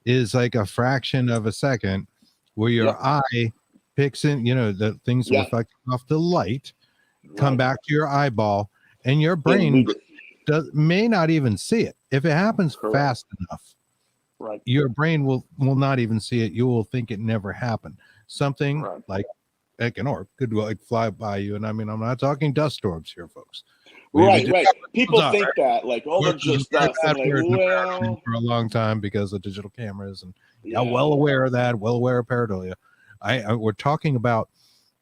is like a fraction of a second where your Yep. eye picks in, the things Yeah. reflecting off the light come Right. back to your eyeball, and your And brain may not even see it. If it happens correct. fast enough, Right. your brain will not even see it. You will think it never happened. Something Right. like an orb could like fly by you, and I mean, I'm not talking dust storms here, folks. We Right. just Right. People up, think right? that like, oh, they're Work is a just very dust. I'm bad like, word in the paranormal well, for a long time because of digital cameras, and yeah, yeah. well aware of that, well aware of pareidolia. We're talking about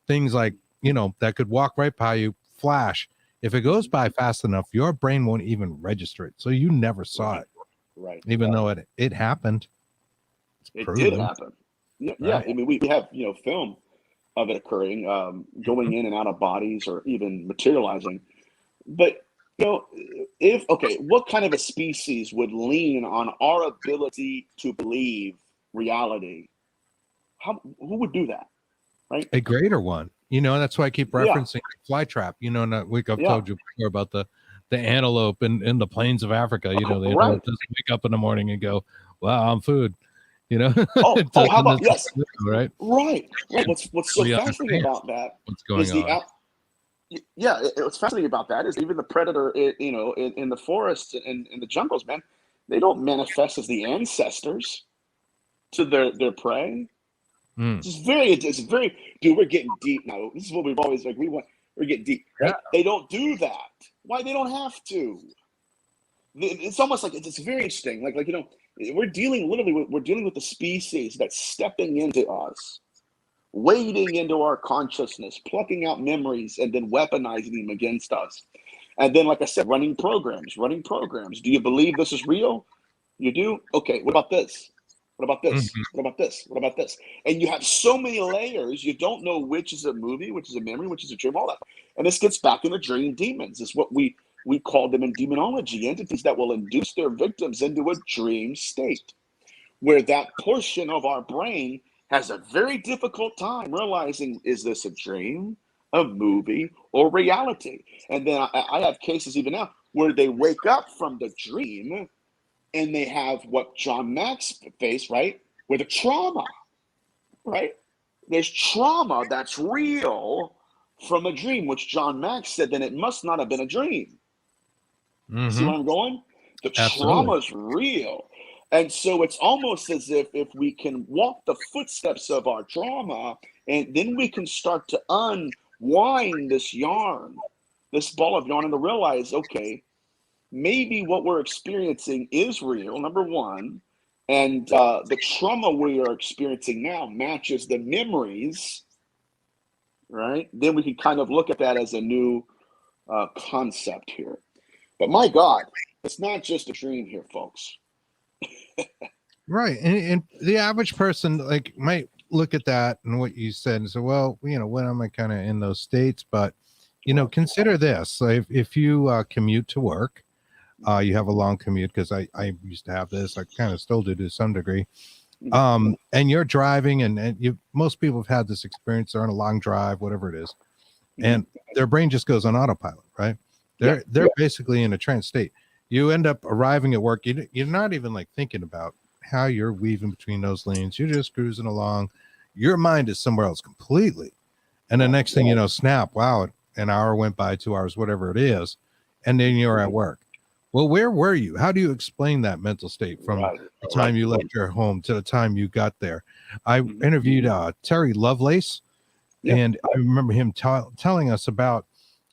things like that could walk right by you, flash. If it goes by fast enough, your brain won't even register it, so you never saw Right. it, Right. even though it happened. It's It did proven, happen. Yeah. Yeah. right? I mean, we have, film of it occurring, going in and out of bodies or even materializing. But, if, okay, what kind of a species would lean on our ability to believe reality? Who would do that? Right. A greater one. That's why I keep Yeah. referencing Flytrap. And that week I've Yeah. told you before about the antelope in the plains of Africa. The Right. antelope doesn't wake up in the morning and go, "Wow, I'm food." Oh, It oh, how doesn't, about, yes. right? Right. Right. What's so We fascinating understand about that what's is going the on. out. Yeah, what's fascinating about that is even the predator, in the forests and in the jungles, man, they don't manifest as the ancestors to their prey. Mm. It's very, dude. We're getting deep now. This is what we've always like. We're getting deep, Yeah. right? They don't do that. Why? They don't have to. It's almost like it's very interesting. We're dealing with the species that's stepping into us, wading into our consciousness, plucking out memories, and then weaponizing them against us. And then, like I said, running programs, running programs. Do you believe this is real? You do? Okay, what about this? What about this? Mhm. What about this? What about this? And you have so many layers, you don't know which is a movie, which is a memory, which is a dream, all that. And this gets back into dream demons. It's what we call them in demonology, entities that will induce their victims into a dream state, where that portion of our brain has a very difficult time realizing, is this a dream, a movie, or reality? And then I have cases even now where they wake up from the dream and they have what John Mack's faced, right? With a trauma, right? There's trauma that's real from a dream, which John Mack said, then it must not have been a dream. See Mhm. where I'm going? The Absolutely. trauma is real. And so it's almost as if we can walk the footsteps of our trauma, and then we can start to unwind this yarn, this ball of yarn, and to realize, okay, maybe what we're experiencing is real, number one, and the trauma we are experiencing now matches the memories, right? Then we can kind of look at that as a new concept here. But my God, it's not just a dream here, folks. Right. And the average person like might look at that and what you said and say, well, when am I kind of in those states? But Right. consider this. So if you commute to work, you have a long commute, because I used to have this, I kind of still do to some degree. Mhm. And you're driving, and most people have had this experience. They're on a long drive, whatever it is, Mhm. and their brain just goes on autopilot, right? Yeah. They're basically in a trance state. You end up arriving at work, you're not even like thinking about how you're weaving between those lanes. You're just cruising along. Your mind is somewhere else completely. And the Right. next thing you know, snap, wow, an hour went by, 2 hours, whatever it is, and then you're at work. Well, where were you? How do you explain that mental state from Right. the time Right. you left your home to the time you got there? I Mhm. interviewed Terry Lovelace, Yeah. and I remember him telling us about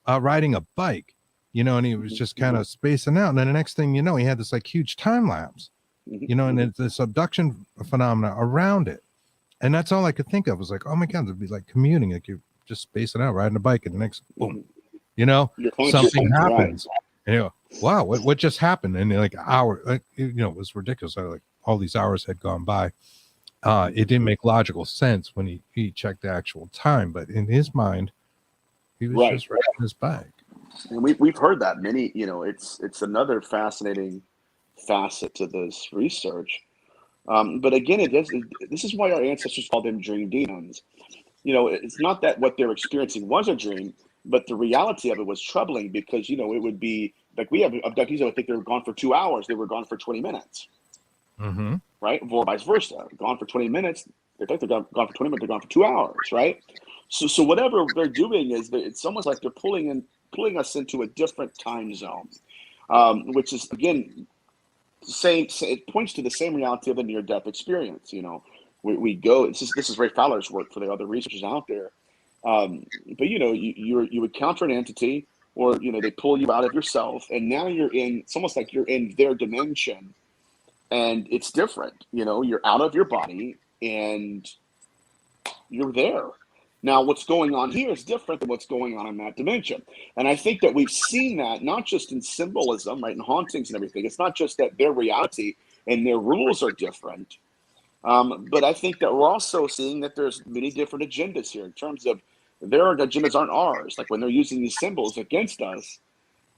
riding a bike, and he was Mhm. just kind of spacing out. And then the next thing you know, he had this like huge time lapse, Mhm. and it's this abduction phenomena around it. And that's all I could think of was like, oh my God, it'd be like commuting, like you're just spacing out, riding a bike, and the next boom, Mhm. Your something consciousness. Right. happens. And you go, wow, what just happened? And like hour, like, it was ridiculous. Like all these hours had gone by. It didn't make logical sense when he checked the actual time, but in his mind, he was Right. just riding his bike. And we've heard that many. It's another fascinating facet to this research. But again, this is why our ancestors called them dream demons. It's not that what they're experiencing was a dream, but the reality of it was troubling, because it would be Like we have abductees that would think they were gone for 2 hours. They were gone for 20 minutes. Mm-hmm. Right? Or vice versa. Gone for 20 minutes. They think they're gone for 20 minutes. They're gone for 2 hours. Right? So whatever they're doing is that it's almost like they're pulling us into a different time zone, which is again, it points to the same reality of the near-death experience. You know, we go. This is Ray Fowler's work for the other researchers out there. But you know, you encounter an entity, or you know, they pull you out of yourself, and now you're in. It's almost like you're in their dimension, and it's different. You know, you're out of your body, and you're there. Now, what's going on here is different than what's going on in that dimension. And I think that we've seen that not just in symbolism, right, and hauntings and everything. It's not just that their reality and their rules are different. But I think that we're also seeing that there's many different agendas here in terms of their agendas aren't ours. Like when they're using these symbols against us,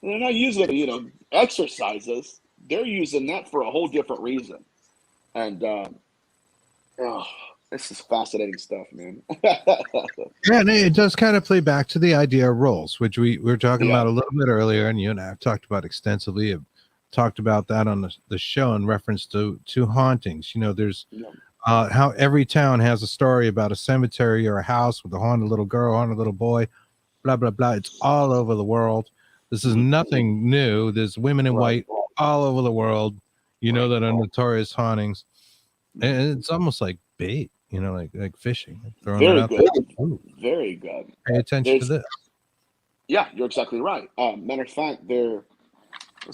they're not using it to, you know, exercise us. They're using that for a whole different reason. And this is fascinating stuff, man. Yeah, and it does kind of play back to the idea of roles, which we were talking Yeah. about a little bit earlier, and you and I have talked about extensively. Have talked about that on the show in reference to hauntings. You know, there's Yeah. how every town has a story about a cemetery or a house with a haunted little girl, haunted little boy, blah blah blah. It's all over the world. This is nothing new. There's women in white all over the world, you know, that are notorious hauntings, and it's almost like bait. You know, like fishing. Like throwing Very that out good. there. Ooh, Very good. pay attention to this. Yeah, you're exactly right. Matter of fact, there's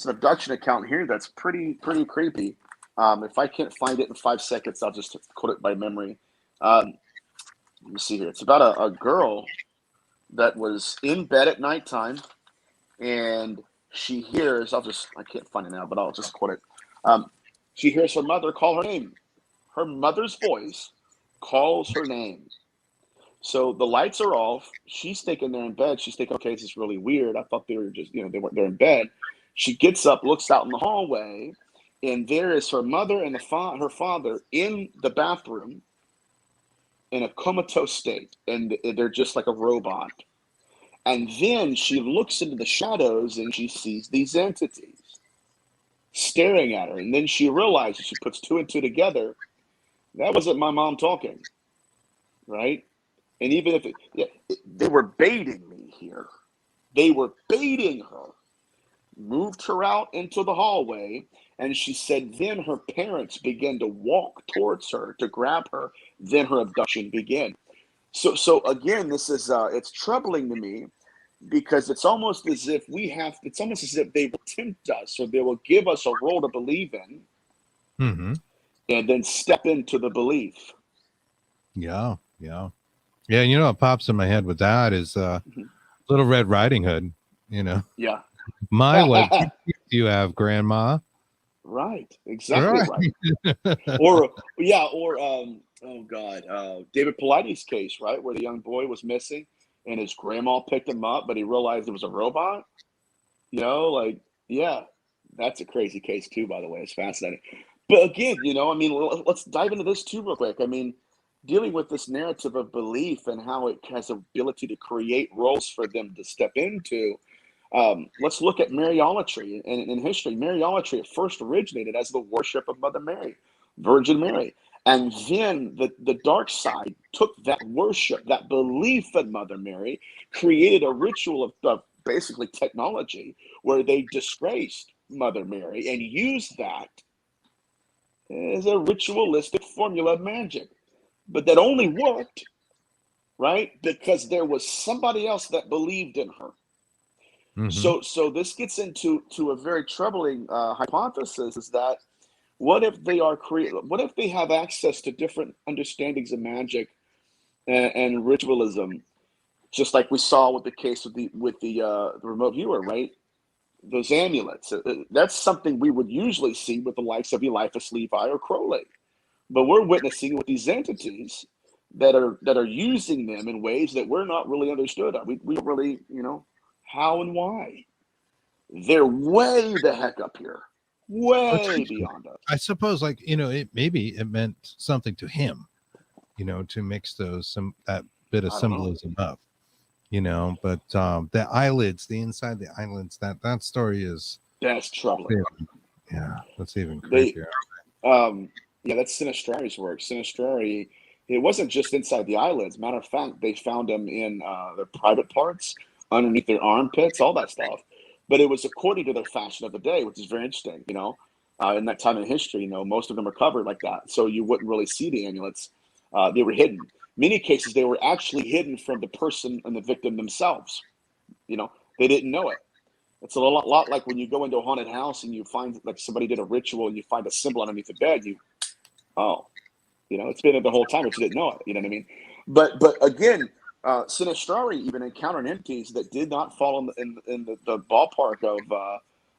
an abduction account here that's pretty creepy. If I can't find it in 5 seconds, I'll just quote it by memory. Let me see here. It's about a girl that was in bed at nighttime, and she hears. I can't find it now, but I'll just quote it. She hears her mother call her name. Her mother's voice calls her name. So the lights are off. She's thinking they're in bed. She's thinking, okay, this is really weird. I thought they were just, you know, they're in bed. She gets up, looks out in the hallway, and there is her mother and her father in the bathroom in a comatose state, and they're just like a robot. And then she looks into the shadows and she sees these entities staring at her. And then she realizes, she puts two and two together, that wasn't my mom talking, right? And even if they were baiting me here, they were baiting her, moved her out into the hallway, and she said then her parents began to walk towards her to grab her. Then her abduction began. So again, this is it's troubling to me because it's almost as if it's almost as if they will tempt us, or they will give us a role to believe in, and then step into the belief. Yeah. And you know what pops in my head with that is Little Red Riding Hood. You know, Yeah. what do you have, Grandma? Right. Exactly right. Or oh God, David Paulides' case, right, where the young boy was missing and his grandma picked him up, but he realized it was a robot. You know, like, yeah, that's a crazy case too, by the way. It's fascinating. But again, you know, I mean, let's dive into this too real quick. I mean, dealing with this narrative of belief and how it has the ability to create roles for them to step into. Let's look at Mariolatry in history. Mariolatry at first originated as the worship of Mother Mary, Virgin Mary. And then the dark side took that worship, that belief in Mother Mary, created a ritual of basically technology where they disgraced Mother Mary and used that as a ritualistic formula of magic. But that only worked, right, because there was somebody else that believed in her. So this gets into a very troubling hypothesis: is that what if they are what if they have access to different understandings of magic and ritualism, just like we saw with the case with the remote viewer, right? Those amulets. That's something we would usually see with the likes of Eliphas Levi or Crowley, but we're witnessing with these entities that are using them in ways that we're not really understood. We don't really, you know, how and why. They're way the heck up here, way beyond us. I suppose, like, you know, maybe it meant something to him, you know, to mix that bit of symbolism up. But the eyelids, the inside the eyelids, that story is That's troubling. That's even They, creepier. that's Sinistrari's work. Sinistrari, it wasn't just inside the eyelids. Matter of fact, they found them in their private parts, underneath their armpits, all that stuff. But it was according to their fashion of the day, which is very interesting. In that time in history, most of them are covered like that, so you wouldn't really see the amulets. They were hidden. Many cases, they were actually hidden from the person and the victim themselves. They didn't know it. It's a lot like when you go into a haunted house and you find like somebody did a ritual and you find a symbol underneath the bed. It's been there the whole time, but you didn't know it. You know what I mean? But again, Sinistrari even encountered entities that did not fall in the ballpark of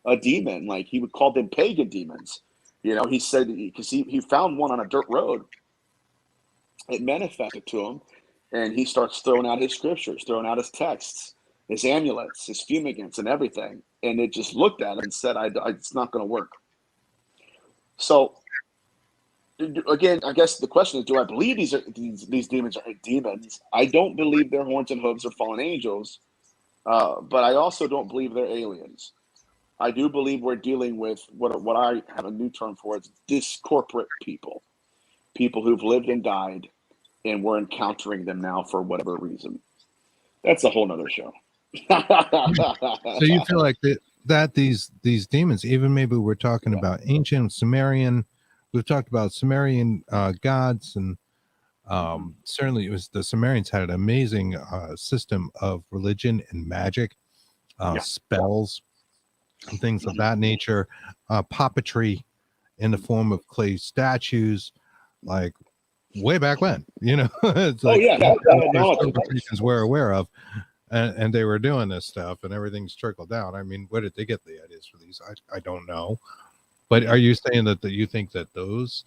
a demon. Like he would call them pagan demons. He said because he found one on a dirt road. It manifested to him, and he starts throwing out his scriptures, throwing out his texts, his amulets, his fumigants, and everything. And it just looked at him and said, it's not going to work. So, again, I guess the question is, do I believe these demons are demons? I don't believe they're horns and hooves or fallen angels, but I also don't believe they're aliens. I do believe we're dealing with what I have a new term for. It's discorporate people who've lived and died, and we're encountering them now for whatever reason. That's a whole nother show. So you feel like that these demons, even maybe we're talking about ancient Sumerian, we've talked about Sumerian gods, and certainly it was the Sumerians had an amazing system of religion and magic, spells and things of that nature, puppetry in the form of clay statues, like way back when, it's like civilizations we're aware of, and they were doing this stuff, and everything's trickled down. I mean, where did they get the ideas for these? I don't know, but are you saying that you think that those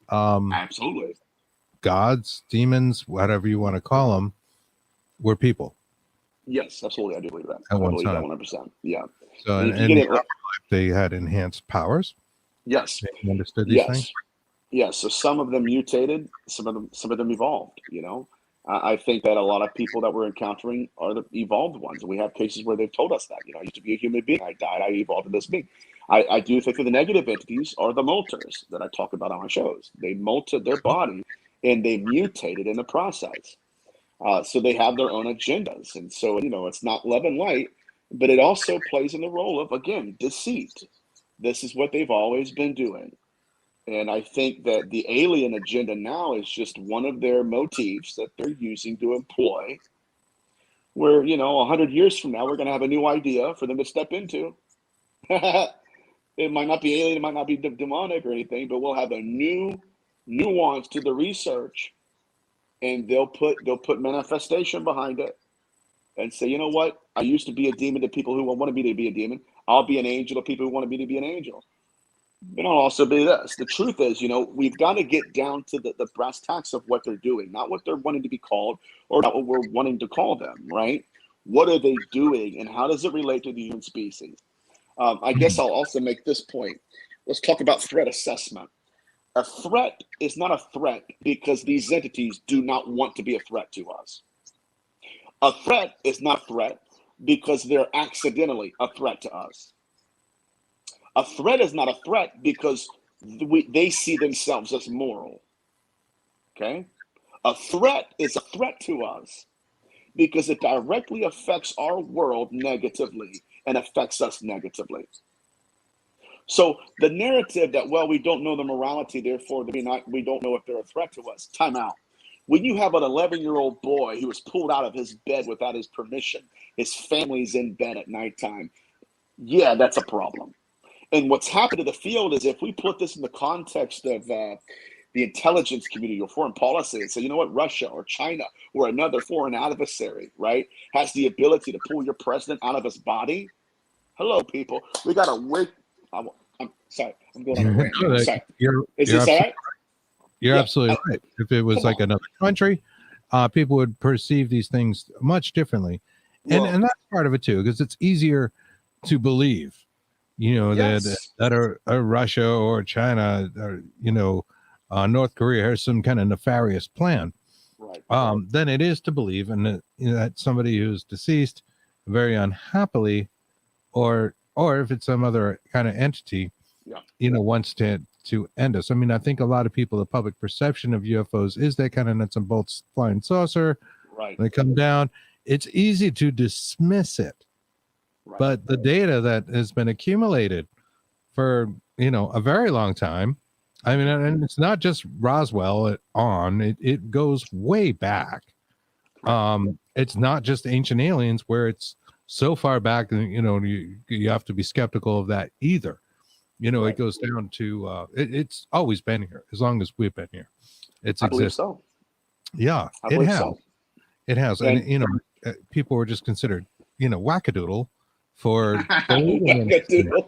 absolutely gods, demons, whatever you want to call them, were people? Yes, absolutely. I do believe that. At one believe time. that 100%. Yeah. So and they had enhanced powers. Yes. They understood these things. Yes. So some of them mutated, some of them evolved. I think that a lot of people that we're encountering are the evolved ones. And we have cases where they've told us that, I used to be a human being. I died. I evolved into this being. I do think that the negative entities are the Molters that I talk about on my shows. They molted their body and they mutated in the process. So they have their own agendas. And so, it's not love and light, but it also plays in the role of, again, deceit. This is what they've always been doing. And I think that the alien agenda now is just one of their motifs that they're using to employ, where, 100 years from now, we're going to have a new idea for them to step into. It might not be alien, it might not be demonic or anything, but we'll have a new nuance to the research, and they'll put manifestation behind it and say, you know what? I used to be a demon to people who wanted me to be a demon. I'll be an angel to people who wanted me to be an angel. And I'll also be this. The truth is, we've got to get down to the brass tacks of what they're doing, not what they're wanting to be called or not what we're wanting to call them, right? What are they doing, and how does it relate to the human species? I guess I'll also make this point. Let's talk about threat assessment. A threat is not a threat because these entities do not want to be a threat to us. A threat is not a threat because they're accidentally a threat to us. A threat is not a threat because they see themselves as moral. Okay? A threat is a threat to us because it directly affects our world negatively and affects us negatively. So the narrative that, we don't know the morality, therefore we don't know if they're a threat to us. Time out. When you have an 11-year-old boy who was pulled out of his bed without his permission, his family's in bed at nighttime, that's a problem. And what's happened to the field is, if we put this in the context of the intelligence community or foreign policy and say, you know what, Russia or China or another foreign adversary, right, has the ability to pull your president out of his body. Hello, people. We got to wake. I'm sorry. I'm going on a rant. No, sorry. Is this all right? You're absolutely right. If it was like another country, people would perceive these things much differently. And that's part of it too, because it's easier to believe, that a Russia or China or, North Korea has some kind of nefarious plan. Right. than it is to believe in that somebody who's deceased very unhappily, or if it's some other kind of entity, wants to end us. I mean, I think a lot of people, the public perception of UFOs is that kind of nuts and bolts flying saucer. Right. They come down. It's easy to dismiss it, but the data that has been accumulated for a very long time. I mean, and it's not just Roswell it goes way back. It's not just Ancient Aliens where it's so far back, you have to be skeptical of that either. It goes down to it's always been here as long as we've been here. It's existed. So. Yeah, it has. So. It has, and people were just considered, wackadoodle for wackadoodle.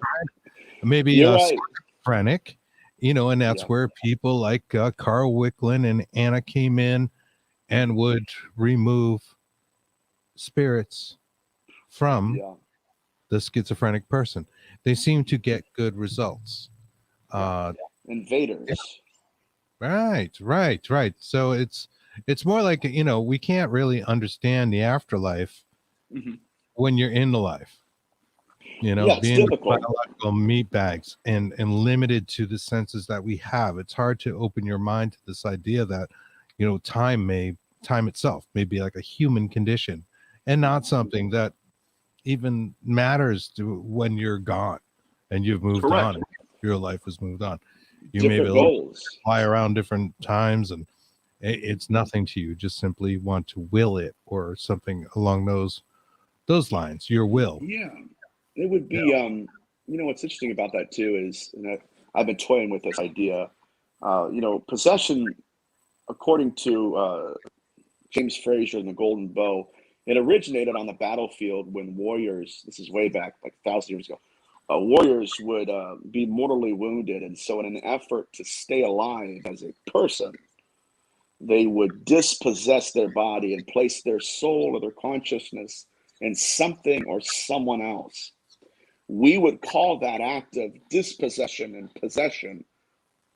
Maybe schizophrenic, and that's where people like Carl Wicklund and Anna came in and would remove spirits from the schizophrenic person. They seem to get good results. Invaders. Right. So it's more like, we can't really understand the afterlife when you're in the life. Being biological meat bags and limited to the senses that we have. It's hard to open your mind to this idea that, time itself may be like a human condition and not something that even matters to when you're gone and you've moved on. Your life has moved on. You may be able to fly around different times and it's nothing to you. Just simply want to will it or something along those lines, your will. Yeah. It would be, what's interesting about that too is, I've been toying with this idea, possession, according to James Frazier and the Golden Bow, it originated on the battlefield when warriors, this is way back, like 1,000 years ago, warriors would be mortally wounded. And so in an effort to stay alive as a person, they would dispossess their body and place their soul or their consciousness in something or someone else. We would call that act of dispossession and possession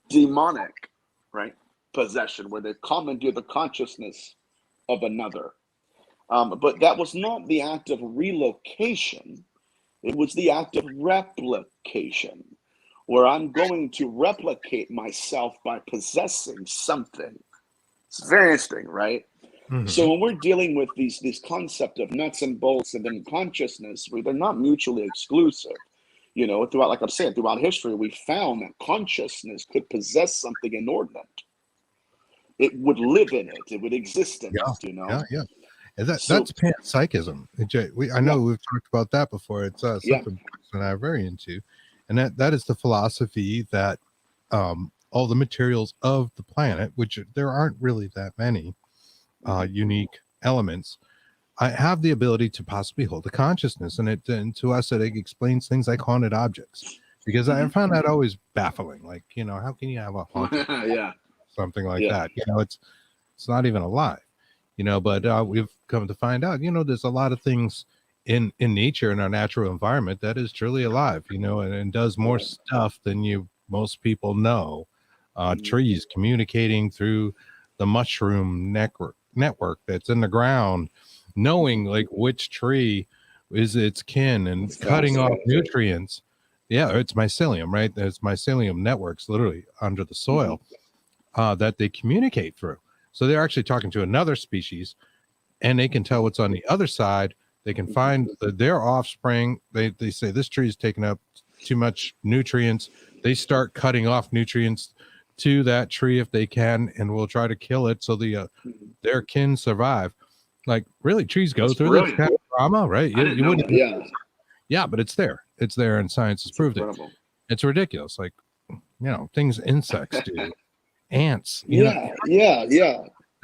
demonic, right? Possession, where they commandeer the consciousness of another. But that was not the act of relocation. It was the act of replication, where I'm going to replicate myself by possessing something. It's very interesting, right? So when we're dealing with these concept of nuts and bolts and then consciousness, they're not mutually exclusive. Throughout, like I'm saying, throughout history, we found that consciousness could possess something inordinate. It would live in it. It would exist in it. Yeah. That's panpsychism. I know we've talked about that before. It's something that I'm very into, and that is the philosophy that all the materials of the planet, which there aren't really that many unique elements, have the ability to possibly hold a consciousness, and to us it explains things like haunted objects, because I found that always baffling. Like, how can you have a haunted something like that? It's not even alive, but we've come to find out, there's a lot of things in nature, in our natural environment, that is truly alive, and does more stuff than most people know. Trees communicating through the mushroom network that's in the ground, knowing like which tree is its kin and cutting off nutrients. It's mycelium, right? There's mycelium networks literally under the soil that they communicate through. So they're actually talking to another species, and they can tell what's on the other side. They can find their offspring. They say this tree is taking up too much nutrients. They start cutting off nutrients to that tree if they can, and will try to kill it so their kin survive. Like, really, trees go through this kind of drama, right? You wouldn't, but it's there. It's there, and science has proved it. It's ridiculous. Like, things insects do, ants. The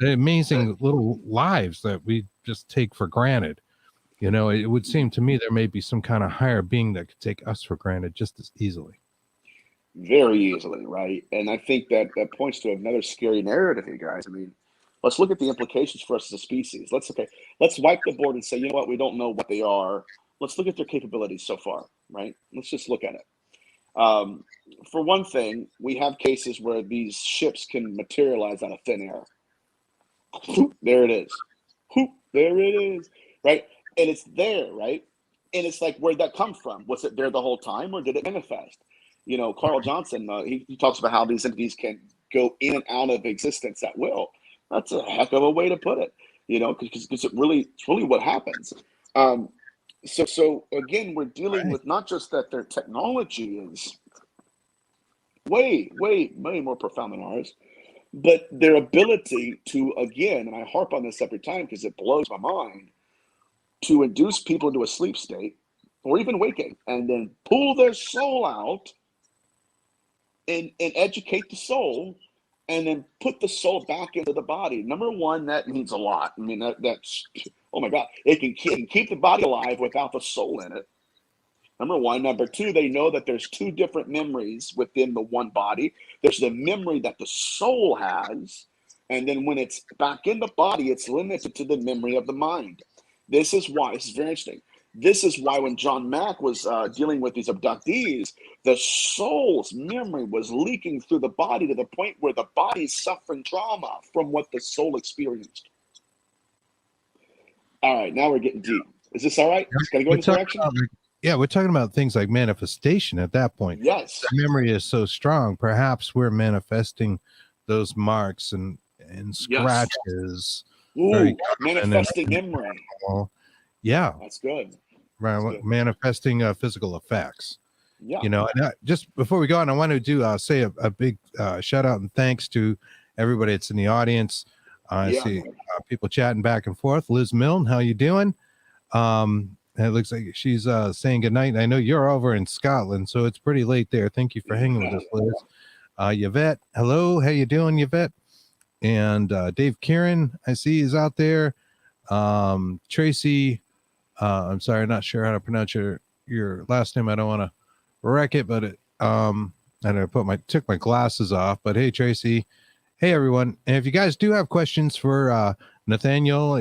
amazing little lives that we just take for granted. It would seem to me there may be some kind of higher being that could take us for granted just as easily. Very easily, right? And I think that points to another scary narrative here, guys. I mean, let's look at the implications for us as a species. Let's wipe the board and say, you know what, we don't know what they are. Let's look at their capabilities so far, right? Let's just look at it. For one thing, we have cases where these ships can materialize out of thin air. There it is. There it is. Right. And it's there, right? And it's like, where'd that come from? Was it there the whole time, or did it manifest? You know, Carl Johnson, he talks about how these entities can go in and out of existence at will. That's a heck of a way to put it, you know, because it's really what happens. So again, we're dealing with not just that their technology is way more profound than ours, but their ability to, again, and I harp on this every time because it blows my mind, to induce people into a sleep state or even waking, and then pull their soul out and educate the soul, and then put the soul back into the body. Number one, that means a lot. I mean, that's, oh my God, it can keep the body alive without the soul in it. Number one. Number two, they know that there's two different memories within the one body. There's the memory that the soul has, and then when it's back in the body, it's limited to the memory of the mind. This is why, this is very interesting. This is why when John Mack was dealing with these abductees, the soul's memory was leaking through the body to the point where the body's suffering trauma from what the soul experienced. All right, now we're getting deep. Is this all right? Can I go in this direction? Yeah, we're talking about things like manifestation at that point. Yes. The memory is so strong. Perhaps we're manifesting those marks and scratches. Ooh, manifesting memory. Yeah. That's good. Right. That's good. Manifesting physical effects. Yeah. You know, and just before we go on, I want to do say a big shout out and thanks to everybody that's in the audience. I see people chatting back and forth. Liz Milne, how you doing? It looks like she's saying good night. I know you're over in Scotland, so it's pretty late there. Thank you for hanging with us, Liz. Yvette, hello. How you doing, Yvette? And Dave Kieran, I see is out there. Tracy, I'm sorry, not sure how to pronounce your last name. I don't want to wreck it, but and I took my glasses off. But hey, Tracy. Hey, everyone. And if you guys do have questions for Nathaniel,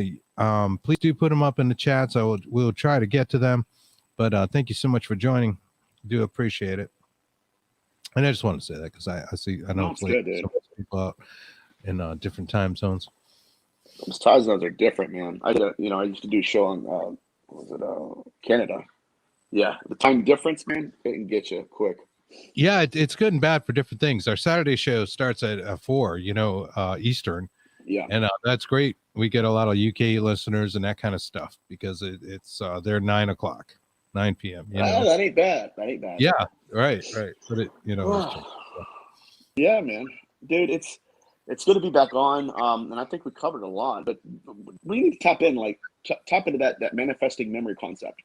please do put them up in the chat. So we'll try to get to them. But thank you so much for joining. Do appreciate it. And I just want to say that because I know it's late. So much people out in different time zones. Those time zones are different, man. I used to do a show on Canada. Yeah, the time difference, man, it can get you quick. Yeah, it's good and bad for different things. Our Saturday show starts at 4, Eastern. Yeah, and that's great. We get a lot of UK listeners and that kind of stuff because it's they're 9 p.m. That ain't bad. Yeah, right. But it, yeah, man, dude, it's good to be back on. And I think we covered a lot, but we need to tap into that manifesting memory concept.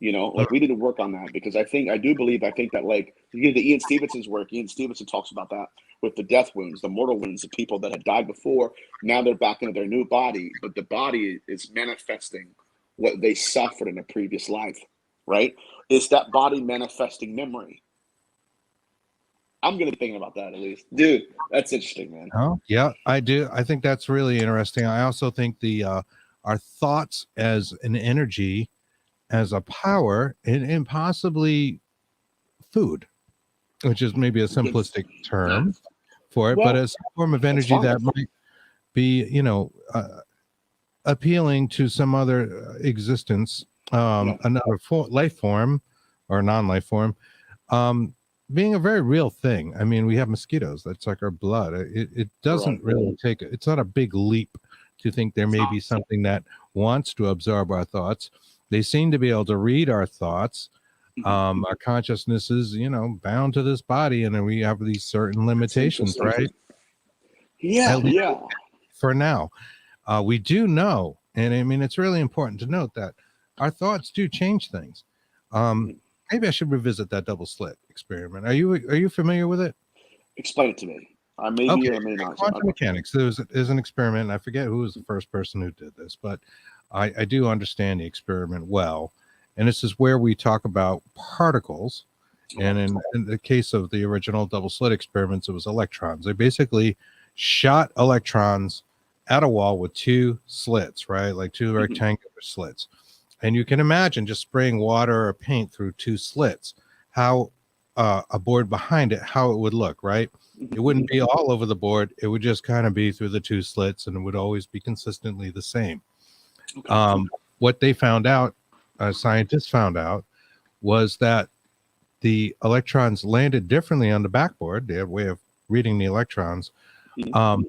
We need to work on that because I think that like you get the Ian Stevenson's work. Ian Stevenson talks about that with the death wounds, the mortal wounds of people that had died before. Now they're back into their new body, but the body is manifesting what they suffered in a previous life, right? Is that body manifesting memory? I'm going to be thinking about that at least. Dude, that's interesting, man. Oh, yeah, I do. I think that's really interesting. I also think our thoughts as an energy, as a power, and possibly food, which is maybe a simplistic term for it, but as a form of energy that might be, appealing to some other existence, another life form or non-life form, being a very real thing. I mean, we have mosquitoes that suck our blood. It doesn't really it's not a big leap to think there may be something that wants to absorb our thoughts. They seem to be able to read our thoughts. Our consciousness is, bound to this body, and then we have these certain limitations, right? Yeah. For now, we do know, and I mean, it's really important to note that our thoughts do change things. Maybe I should revisit that double slit experiment. Are you familiar with it? Explain it to me. I may be or I may not. Quantum mechanics. There's an experiment. And I forget who was the first person who did this, but I do understand the experiment well. And this is where we talk about particles. And in the case of the original double slit experiments, it was electrons. They basically shot electrons at a wall with two slits, right? Like two rectangular slits. And you can imagine just spraying water or paint through two slits, how a board behind it, how it would look, right? It wouldn't be all over the board. It would just kind of be through the two slits, and it would always be consistently the same. What they found out, scientists found out, was that the electrons landed differently on the backboard. They have a way of reading the electrons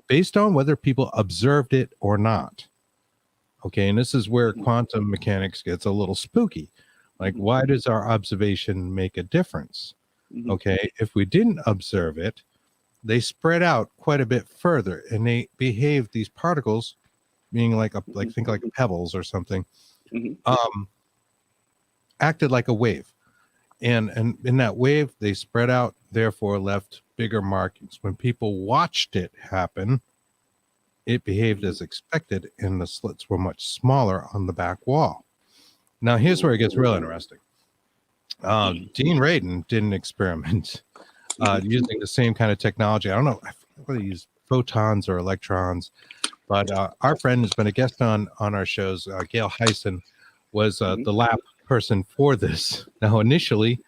based on whether people observed it or not. Okay, and this is where quantum mechanics gets a little spooky. Like, why does our observation make a difference? Okay, if we didn't observe it, they spread out quite a bit further, and they behaved, these particles, being like think like pebbles or something, acted like a wave. And in that wave, they spread out, therefore left bigger markings. When people watched it happen, it behaved as expected, and the slits were much smaller on the back wall. Now, here's where it gets real interesting. Dean Radin did an experiment using the same kind of technology. I don't know whether he used photons or electrons, but our friend has been a guest on our shows. Gail Heisen was the lab person for this. Now, initially,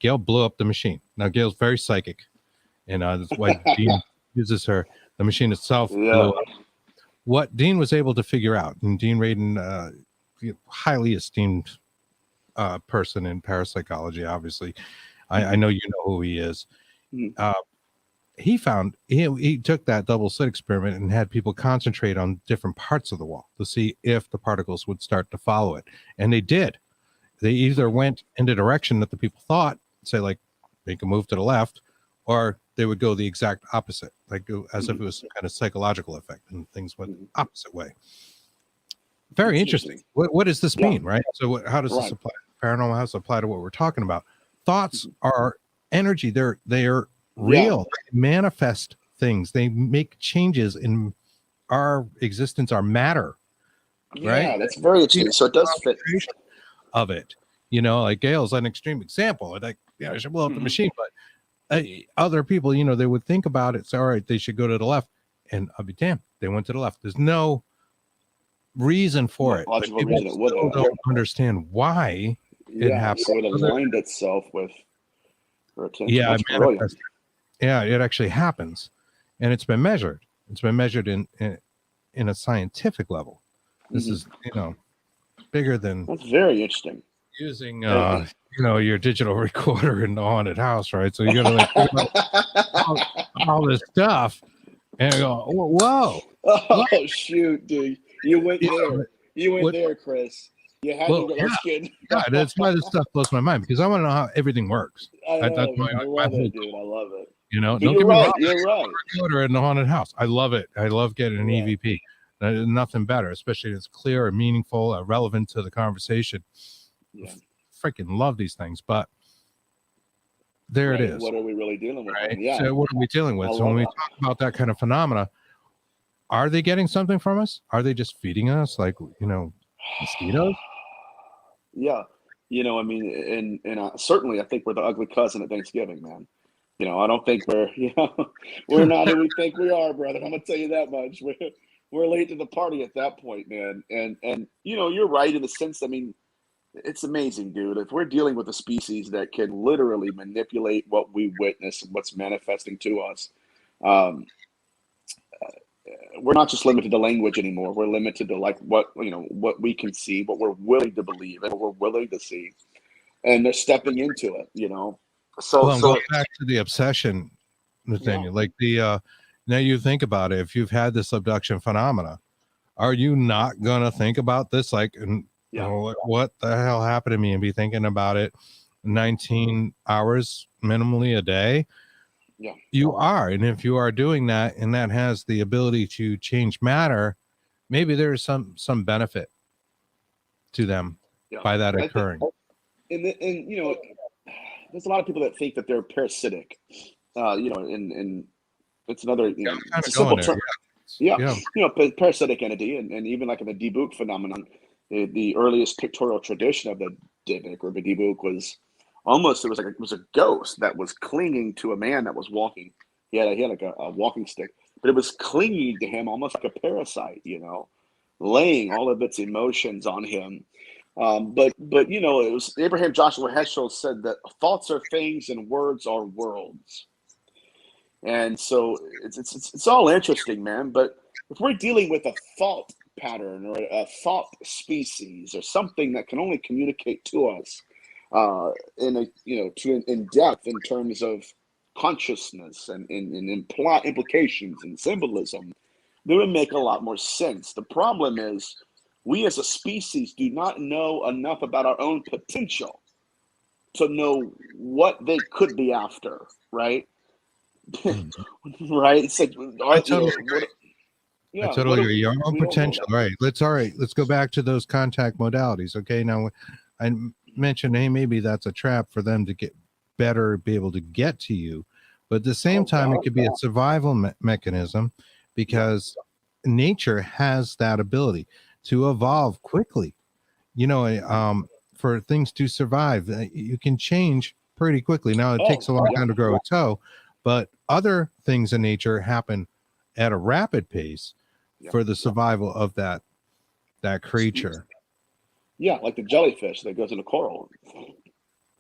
Gail blew up the machine. Now, Gail's very psychic, and that's why Dean uses her. The machine itself blew up. What Dean was able to figure out, and Dean Radin, highly esteemed person in parapsychology, obviously. I know you know who he is. He found, he took that double slit experiment and had people concentrate on different parts of the wall to see if the particles would start to follow it. And they did. They either went in the direction that the people thought, say like make a move to the left, or they would go the exact opposite, like as if it was some kind of psychological effect, and things went the opposite way. Very interesting. What does this mean, right? So how does this apply to paranormal? How does it apply to what we're talking about? Thoughts are energy. They're real. They manifest things. They make changes in our existence, our matter. Right? Yeah, that's very interesting. So it does fit of it. Like Gail's an extreme example. Like, I should blow up the machine, but other people, they would think about it. So, all right, they should go to the left, and I'll be damned, they went to the left. There's no reason for it. Logical reason it would. Don't understand why it happened. So it aligned itself with her attention. Yeah, it actually happens, and it's been measured. It's been measured in a scientific level. This is bigger than. That's very interesting. Using your digital recorder in the haunted house, right? So you're gonna think about all this stuff and go, whoa. Oh shoot, dude. You went there. You went there, Chris. You had to go skin. Yeah, that's why this stuff blows my mind, because I want to know how everything works. I love it, dude. I love it. Don't get me wrong. You're right. Recorder in the haunted house. I love it. I love getting an EVP. Nothing better, especially if it's clear and meaningful, relevant to the conversation. Freaking love these things, but there it is. What are we really dealing with? Right? Yeah. So what are we dealing with? So when we talk about that kind of phenomena, are they getting something from us? Are they just feeding us like, mosquitoes? Yeah. I mean, and certainly I think we're the ugly cousin at Thanksgiving, man. I don't think we're not who we think we are, brother. I'm going to tell you that much. We're late to the party at that point, man. And you're right in the sense, I mean, it's amazing, dude. If we're dealing with a species that can literally manipulate what we witness and what's manifesting to us, we're not just limited to language anymore. We're limited to what we can see, what we're willing to believe, and what we're willing to see, and they're stepping into it. So going back to the obsession, Nathaniel, like now you think about it. If you've had this abduction phenomena, are you not gonna think about this like what the hell happened to me, and be thinking about it 19 hours minimally a day? Yeah, you are. And if you are doing that, and that has the ability to change matter, maybe there's some benefit to them by that occurring. And there's a lot of people that think that they're parasitic, and it's another, it's a simple term. Parasitic entity, and even like in the Dibuk phenomenon, the earliest pictorial tradition of the Dibuk or the Dibuk was almost, it was a ghost that was clinging to a man that was walking. He had like a walking stick, but it was clinging to him almost like a parasite, laying all of its emotions on him. But you know, it was Abraham Joshua Heschel said that thoughts are things and words are worlds. And so it's all interesting, man. But if we're dealing with a thought pattern or a thought species or something that can only communicate to us in a in depth in terms of consciousness and implications and symbolism, they would make a lot more sense. The problem is we as a species do not know enough about our own potential to know what they could be after, right? Right? It's like, I totally what? I Yeah, totally agree. Your own we don't know potential, that. right? Let's go back to those contact modalities. Okay, now I mentioned, hey, maybe that's a trap for them to get better, be able to get to you, but at the same Oh time, it God, could be a survival mechanism yeah. because nature has that ability to evolve quickly. You know, for things to survive, you can change pretty quickly. Now it takes Oh a long yeah, time to grow a toe, but other things in nature happen at a rapid pace yeah, for the yeah. survival of that creature. Yeah, like the jellyfish that goes in a coral.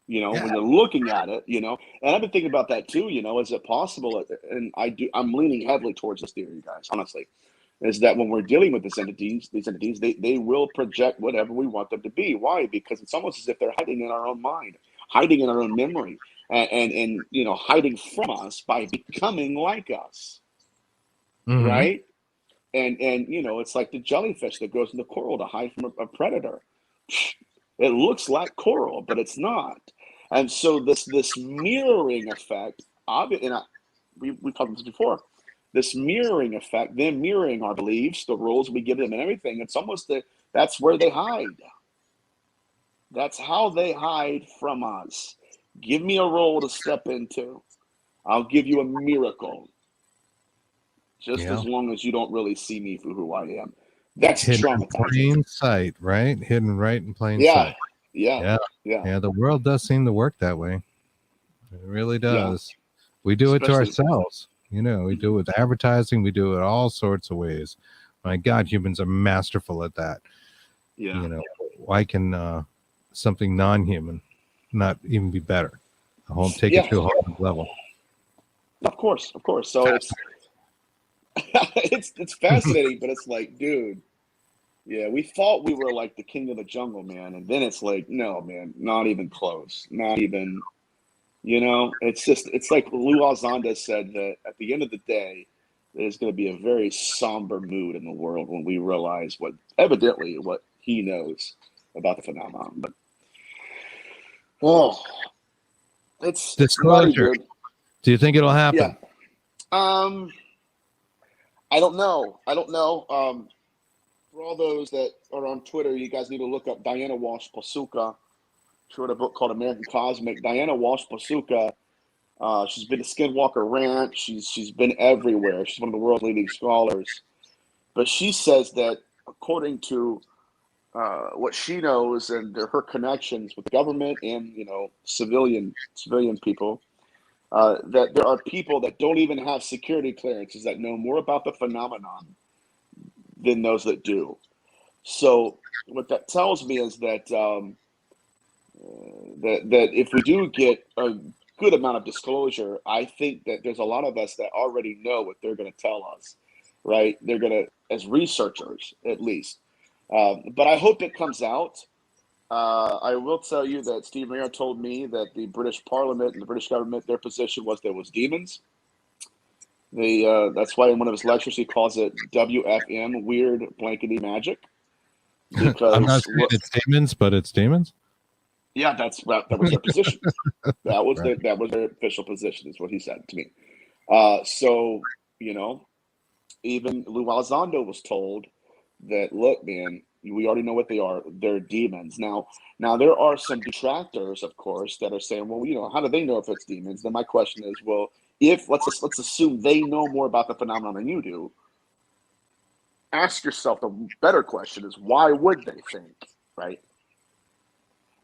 You know, Yeah. when you're looking at it, you know, and I've been thinking about that too. You know, is it possible? And I'm leaning heavily towards this theory, guys. Honestly, is that when we're dealing with these entities, they will project whatever we want them to be. Why? Because it's almost as if they're hiding in our own mind, hiding in our own memory, and you know, hiding from us by becoming like us, Hmm. right? And you know, it's like the jellyfish that goes in the coral to hide from a predator. It looks like coral, but it's not. And so this mirroring effect, and we've talked about this before. This mirroring effect, them mirroring our beliefs, the rules we give them, and everything. It's almost that's where they hide. That's how they hide from us. Give me a role to step into. I'll give you a miracle, just Yeah. as long as you don't really see me for who I am. That's Hidden in traumatizing. plain sight, right? Hidden right in plain Yeah, sight. yeah, Yeah. yeah, Yeah. The world does seem to work that way. It really yeah. does. We do it to Especially, ourselves. You know, we do it with advertising, we do it all sorts of ways. My God, humans are masterful at that. yeah. You know, why can something non-human not even be better? A whole take it Yeah, to a whole new level. of course, of course. So it's it's fascinating, but it's like, dude, yeah, we thought we were like the king of the jungle, man, and then it's like, no, man, not even close, not even. You know, it's like Lou Alzonda said that at the end of the day, there's going to be a very somber mood in the world when we realize what he knows about the phenomenon. But oh, it's nutty, Disclosure. dude. Do you think it'll Yeah. happen? Um, I don't know. I don't know. For all those that are on Twitter, you guys need to look up Diana Walsh Pasuka. She wrote a book called American Cosmic. Diana Walsh Pasuka. She's been to Skinwalker Ranch. She's been everywhere. She's one of the world's leading scholars. But she says that according to what she knows and her connections with the government and civilian people, that there are people that don't even have security clearances that know more about the phenomenon than those that do. So what that tells me is that if we do get a good amount of disclosure, I think that there's a lot of us that already know what they're going to tell us, right? They're going to, as researchers at least. But I hope it comes out. I will tell you that Steve Mayer told me that the British Parliament and the British government, their position was there was demons. That's why in one of his lectures he calls it WFM, weird blankety magic, I'm not because saying it's demons, but it's demons. yeah, that was their position. That was Right. their official position, is what he said to me. So you know, even Lou Elizondo was told that, look, man, we already know what they are. They're demons. Now there are some detractors, of course, that are saying, well, you know, how do they know if it's demons? Then my question is, well, if let's assume they know more about the phenomenon than you do, ask yourself the better question is, why would they think, right?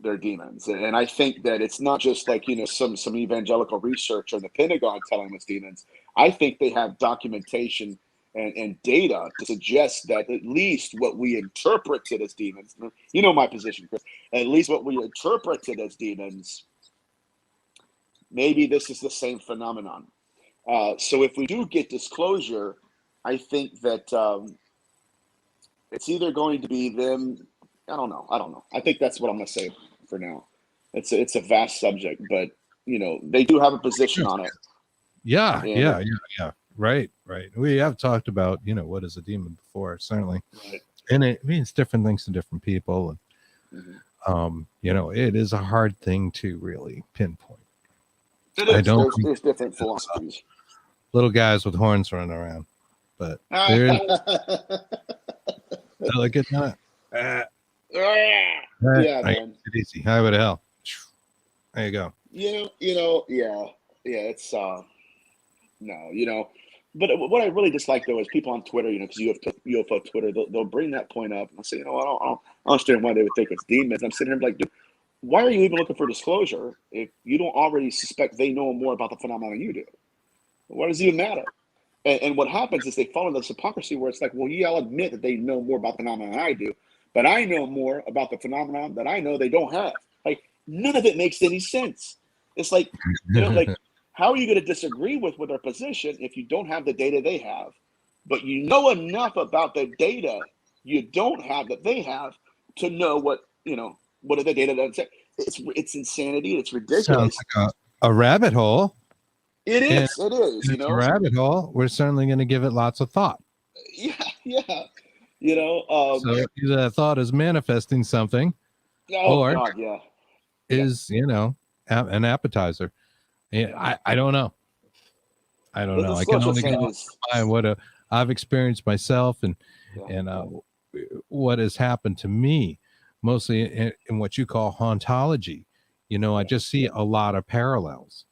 They're demons. And I think that it's not just like, you know, some evangelical researcher in the Pentagon telling them it's demons. I think they have documentation and data to suggest that at least what we interpreted as demons, you know my position, Chris, at least what we interpreted as demons, maybe this is the same phenomenon. So if we do get disclosure, I think that it's either going to be them. I don't know. I think that's what I'm going to say for now. It's a vast subject, but you know they do have a position on it. Yeah, And yeah. Right. We have talked about, you know, what is a demon before, certainly. right. And it means different things to different people. Mhm. And, you know, it is a hard thing to really pinpoint. It I is. don't think There's different philosophies. little guys with horns running around, but there's look at that. Yeah, man. It's easy. Highway to hell. There you go. Yeah. It's no, But what I really dislike though is people on Twitter, because UFO Twitter, they'll bring that point up and I'll say, I don't understand why they would think it's demons. I'm sitting here like, dude, why are you even looking for disclosure if you don't already suspect they know more about the phenomenon than you do? What does it even matter? And what happens is they fall into this hypocrisy where it's like, well, yeah, I'll admit that they know more about the phenomenon than I do, but I know more about the phenomenon that I know they don't have. Like, none of it makes any sense. It's like, like, how are you going to disagree with their position if you don't have the data they have, but you know enough about the data you don't have that they have to know what are the data that say? It's insanity. It's Sounds ridiculous. like a rabbit hole. It is. If it's a rabbit hole, we're certainly going to give it lots of thought. Yeah. So either that thought is manifesting something, or God, yeah. is an appetizer. Yeah, I don't know. I don't know. I can only go by what I've experienced myself and what has happened to me, mostly in what you call hauntology. I just see a lot of parallels.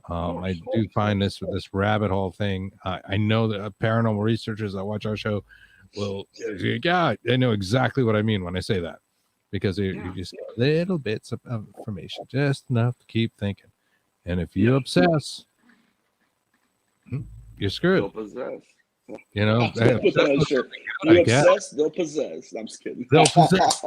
I do find this rabbit hole thing. I know that paranormal researchers that watch our show will, they know exactly what I mean when I say that, because you just get little bits of information, just enough to keep thinking. And if you obsess, you're screwed. They'll possess. You obsess, they'll possess. I'm just kidding. They'll possess.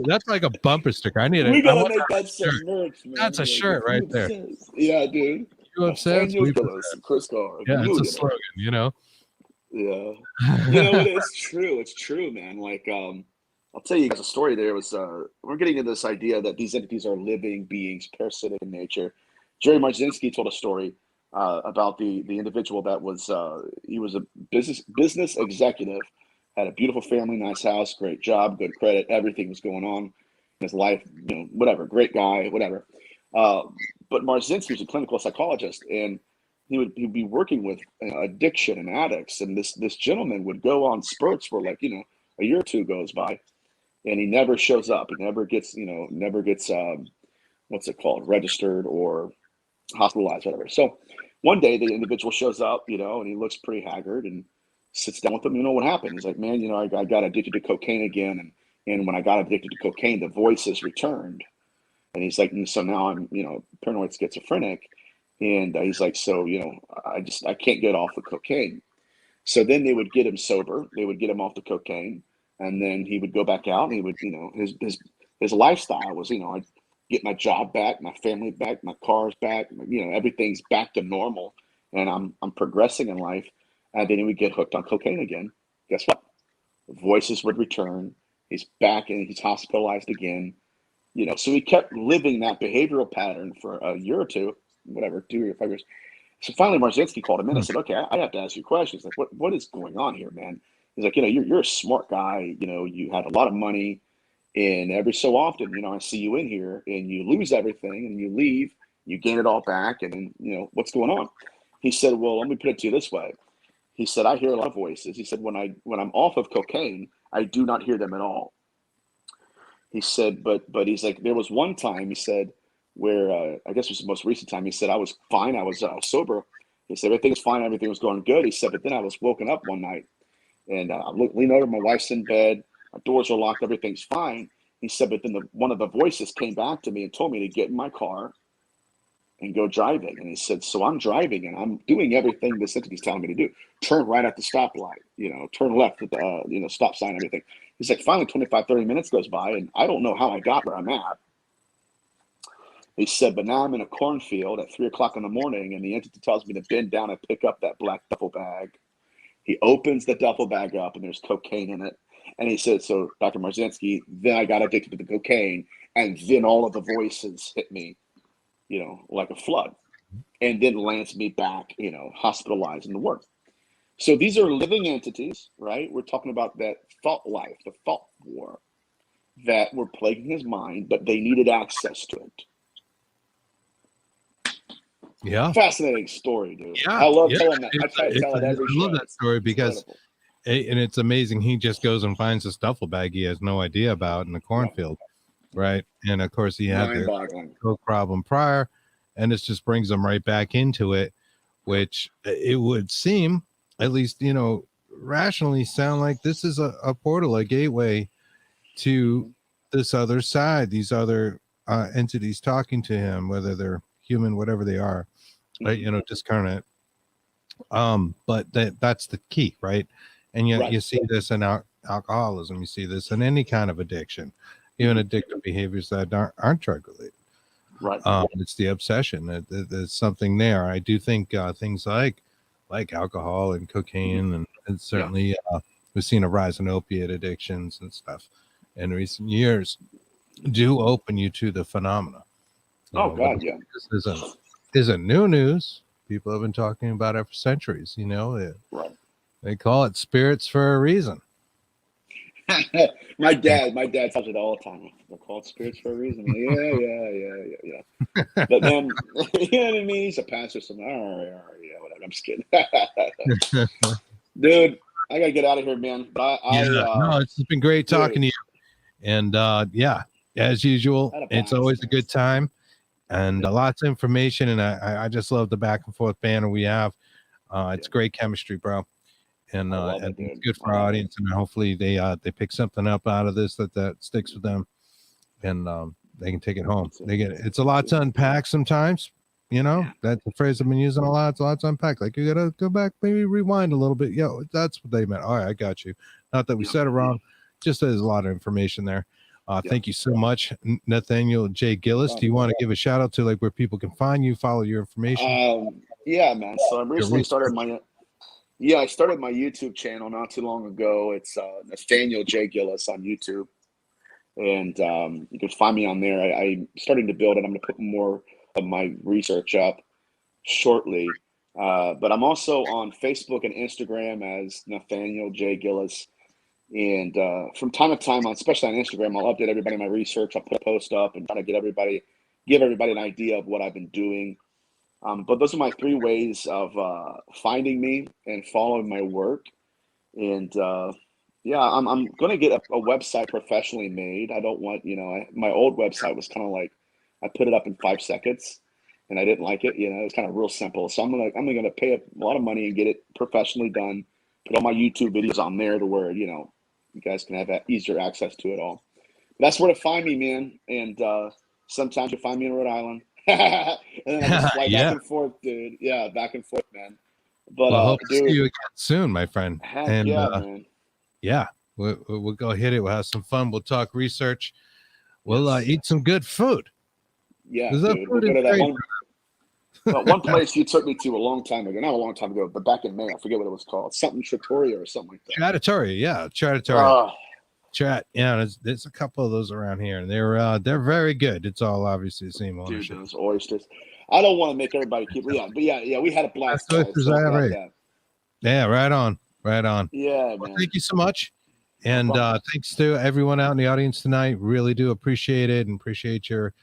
That's like a bumper sticker. We gotta make that some merch, man. That's a shirt right there. Yeah, dude. You obsess, we possess. Chris Carr. Yeah, it's a slogan, Yeah. It's true. It's true, man. Like, I'll tell you guys a story. There was we're getting into this idea that these entities are living beings, parasitic in nature. Jerry Marzinski told a story about the individual that was he was a business executive, had a beautiful family, nice house, great job, good credit, everything was going on in his life, whatever, great guy, whatever. But Marzinski was a clinical psychologist, and he'd be working with addiction and addicts, and this gentleman would go on spurts where a year or two goes by, and he never shows up. He never gets what's it called, registered or hospitalized, whatever. So one day the individual shows up, and he looks pretty haggard and sits down with him. What happened? He's like, man, I got addicted to cocaine again. And when I got addicted to cocaine, the voices returned. And he's like, and so now I'm, paranoid schizophrenic. And he's like, so, I can't get off the cocaine. So then they would get him sober. They would get him off the cocaine. And then he would go back out and he would, his lifestyle was, I'd get my job back, my family back, my cars back, everything's back to normal. And I'm progressing in life. And then he would get hooked on cocaine again. Guess what? The voices would return. He's back and he's hospitalized again. So he kept living that behavioral pattern for a year or two, whatever, 2 or 5 years. So finally, Marzinski called him in and said, okay, I have to ask you questions. Like, what is going on here, man? He's like, you're a smart guy. You had a lot of money. And every so often, I see you in here and you lose everything and you leave, you gain it all back. And then, what's going on? He said, well, let me put it to you this way. He said, I hear a lot of voices. He said, when I'm off of cocaine, I do not hear them at all. He said, but he's like, there was one time, he said, where I guess it was the most recent time. He said, I was fine. I was sober. He said, everything was fine. Everything was going good. He said, but then I was woken up one night and I leaned over, my wife's in bed. Our doors are locked. Everything's fine. He said, but then one of the voices came back to me and told me to get in my car and go driving. And he said, so I'm driving and I'm doing everything this entity's telling me to do. Turn right at the stoplight, turn left at the, stop sign, everything. He's like, finally 25, 30 minutes goes by and I don't know how I got where I'm at. He said, but now I'm in a cornfield at 3 o'clock in the morning and the entity tells me to bend down and pick up that black duffel bag. He opens the duffel bag up and there's cocaine in it. And he said, so Dr. Marzinski, then I got addicted to the cocaine and then all of the voices hit me, like a flood, and then lands me back, hospitalized in the work. So these are living entities, right? We're talking about that thought life, the thought war that were plaguing his mind, but they needed access to it. Yeah. Fascinating story, dude. Yeah. I love telling that. I try to tell it every show. I love that story because, and it's amazing. He just goes and finds a duffel bag he has no idea about in the cornfield. Right. And of course he had the coke problem prior, and this just brings him right back into it, which it would seem, at least, rationally sound like this is a portal, a gateway to this other side, these other entities talking to him, whether they're human, whatever they are, right? Discarnate. But that's the key, right? And you see this in alcoholism, you see this in any kind of addiction. Even addictive behaviors that aren't drug related. Right. It's the obsession. There's something there. I do think things like alcohol and cocaine, and certainly we've seen a rise in opiate addictions and stuff in recent years, do open you to the phenomena. God, This isn't new news. People have been talking about it for centuries. Right. They call it spirits for a reason. My dad tells it all the time. They're called spirits for a reason. Yeah. But then, you know what I mean? He's a pastor, so all right, yeah, whatever. I'm just kidding. Dude, I gotta get out of here, man. But no, it's been great talking to you. And as usual, it's always a good time and lots of information. And I just love the back and forth banner we have. It's great chemistry, bro. And it's good for our audience, and hopefully they pick something up out of this that sticks with them, and they can take it home. It's a lot to unpack sometimes. That's the phrase I've been using a lot. It's a lot to unpack. Like, you gotta go back, maybe rewind a little bit. That's what they meant. All right, I got you. Not that we said it wrong, just there's a lot of information there. Thank you so much, Nathaniel J. Gillis. Do you want to give a shout out to where people can find you, follow your information? Yeah, man. So I recently started I started my YouTube channel not too long ago. It's Nathaniel J. Gillis on YouTube. And you can find me on there. I'm starting to build it. I'm going to put more of my research up shortly. But I'm also on Facebook and Instagram as Nathaniel J. Gillis. And from time to time, especially on Instagram, I'll update everybody my research. I'll put a post up and try to give everybody an idea of what I've been doing. But those are my 3 ways of finding me and following my work. And I'm going to get a website professionally made. I don't want, my old website was kind of like, I put it up in 5 seconds and I didn't like it. It was kind of real simple. So I'm going to pay a lot of money and get it professionally done. Put all my YouTube videos on there to where, you guys can have easier access to it all. But that's where to find me, man. And sometimes you find me in Rhode Island. And then I just fly back and forth, dude. Yeah, back and forth, man. But I hope to see you again soon, my friend. And man. Yeah, we'll go hit it. We'll have some fun. We'll talk research. We'll eat some good food. Yeah, dude. We'll go to that one place you took me to a long time ago. Not a long time ago, but back in May. I forget what it was called. Something Trattoria or something like that. Trattoria, yeah. Trattoria. Yeah, there's a couple of those around here, and they're very good. It's all obviously the same ownership. Dude, those oysters. I don't want to make everybody keep. Yeah, but we had a blast. Yeah, right on. Yeah, well, thank you so much, and thanks to everyone out in the audience tonight. Really do appreciate it, and appreciate your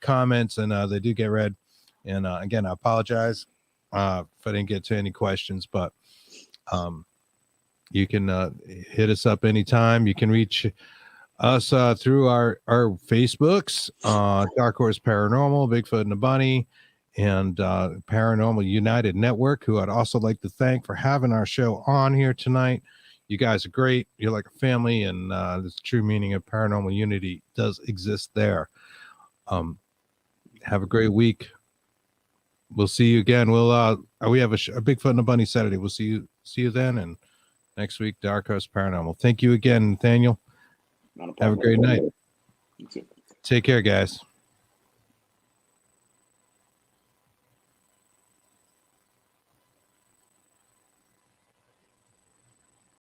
comments, and they do get read. And again, I apologize if I didn't get to any questions, but you can hit us up anytime. You can reach us through our Facebooks, Dark Horse Paranormal, Bigfoot and the Bunny, and Paranormal United Network, who I'd also like to thank for having our show on here tonight. You guys are great. You're like a family, and the true meaning of paranormal unity does exist there. Have a great week. we'll see you again. We have a Bigfoot and a Bunny Saturday. We'll see you then, and next week, Dark Horse Paranormal. Thank you again, Nathaniel. Not a Have a problem. great night. You too. Take care, guys.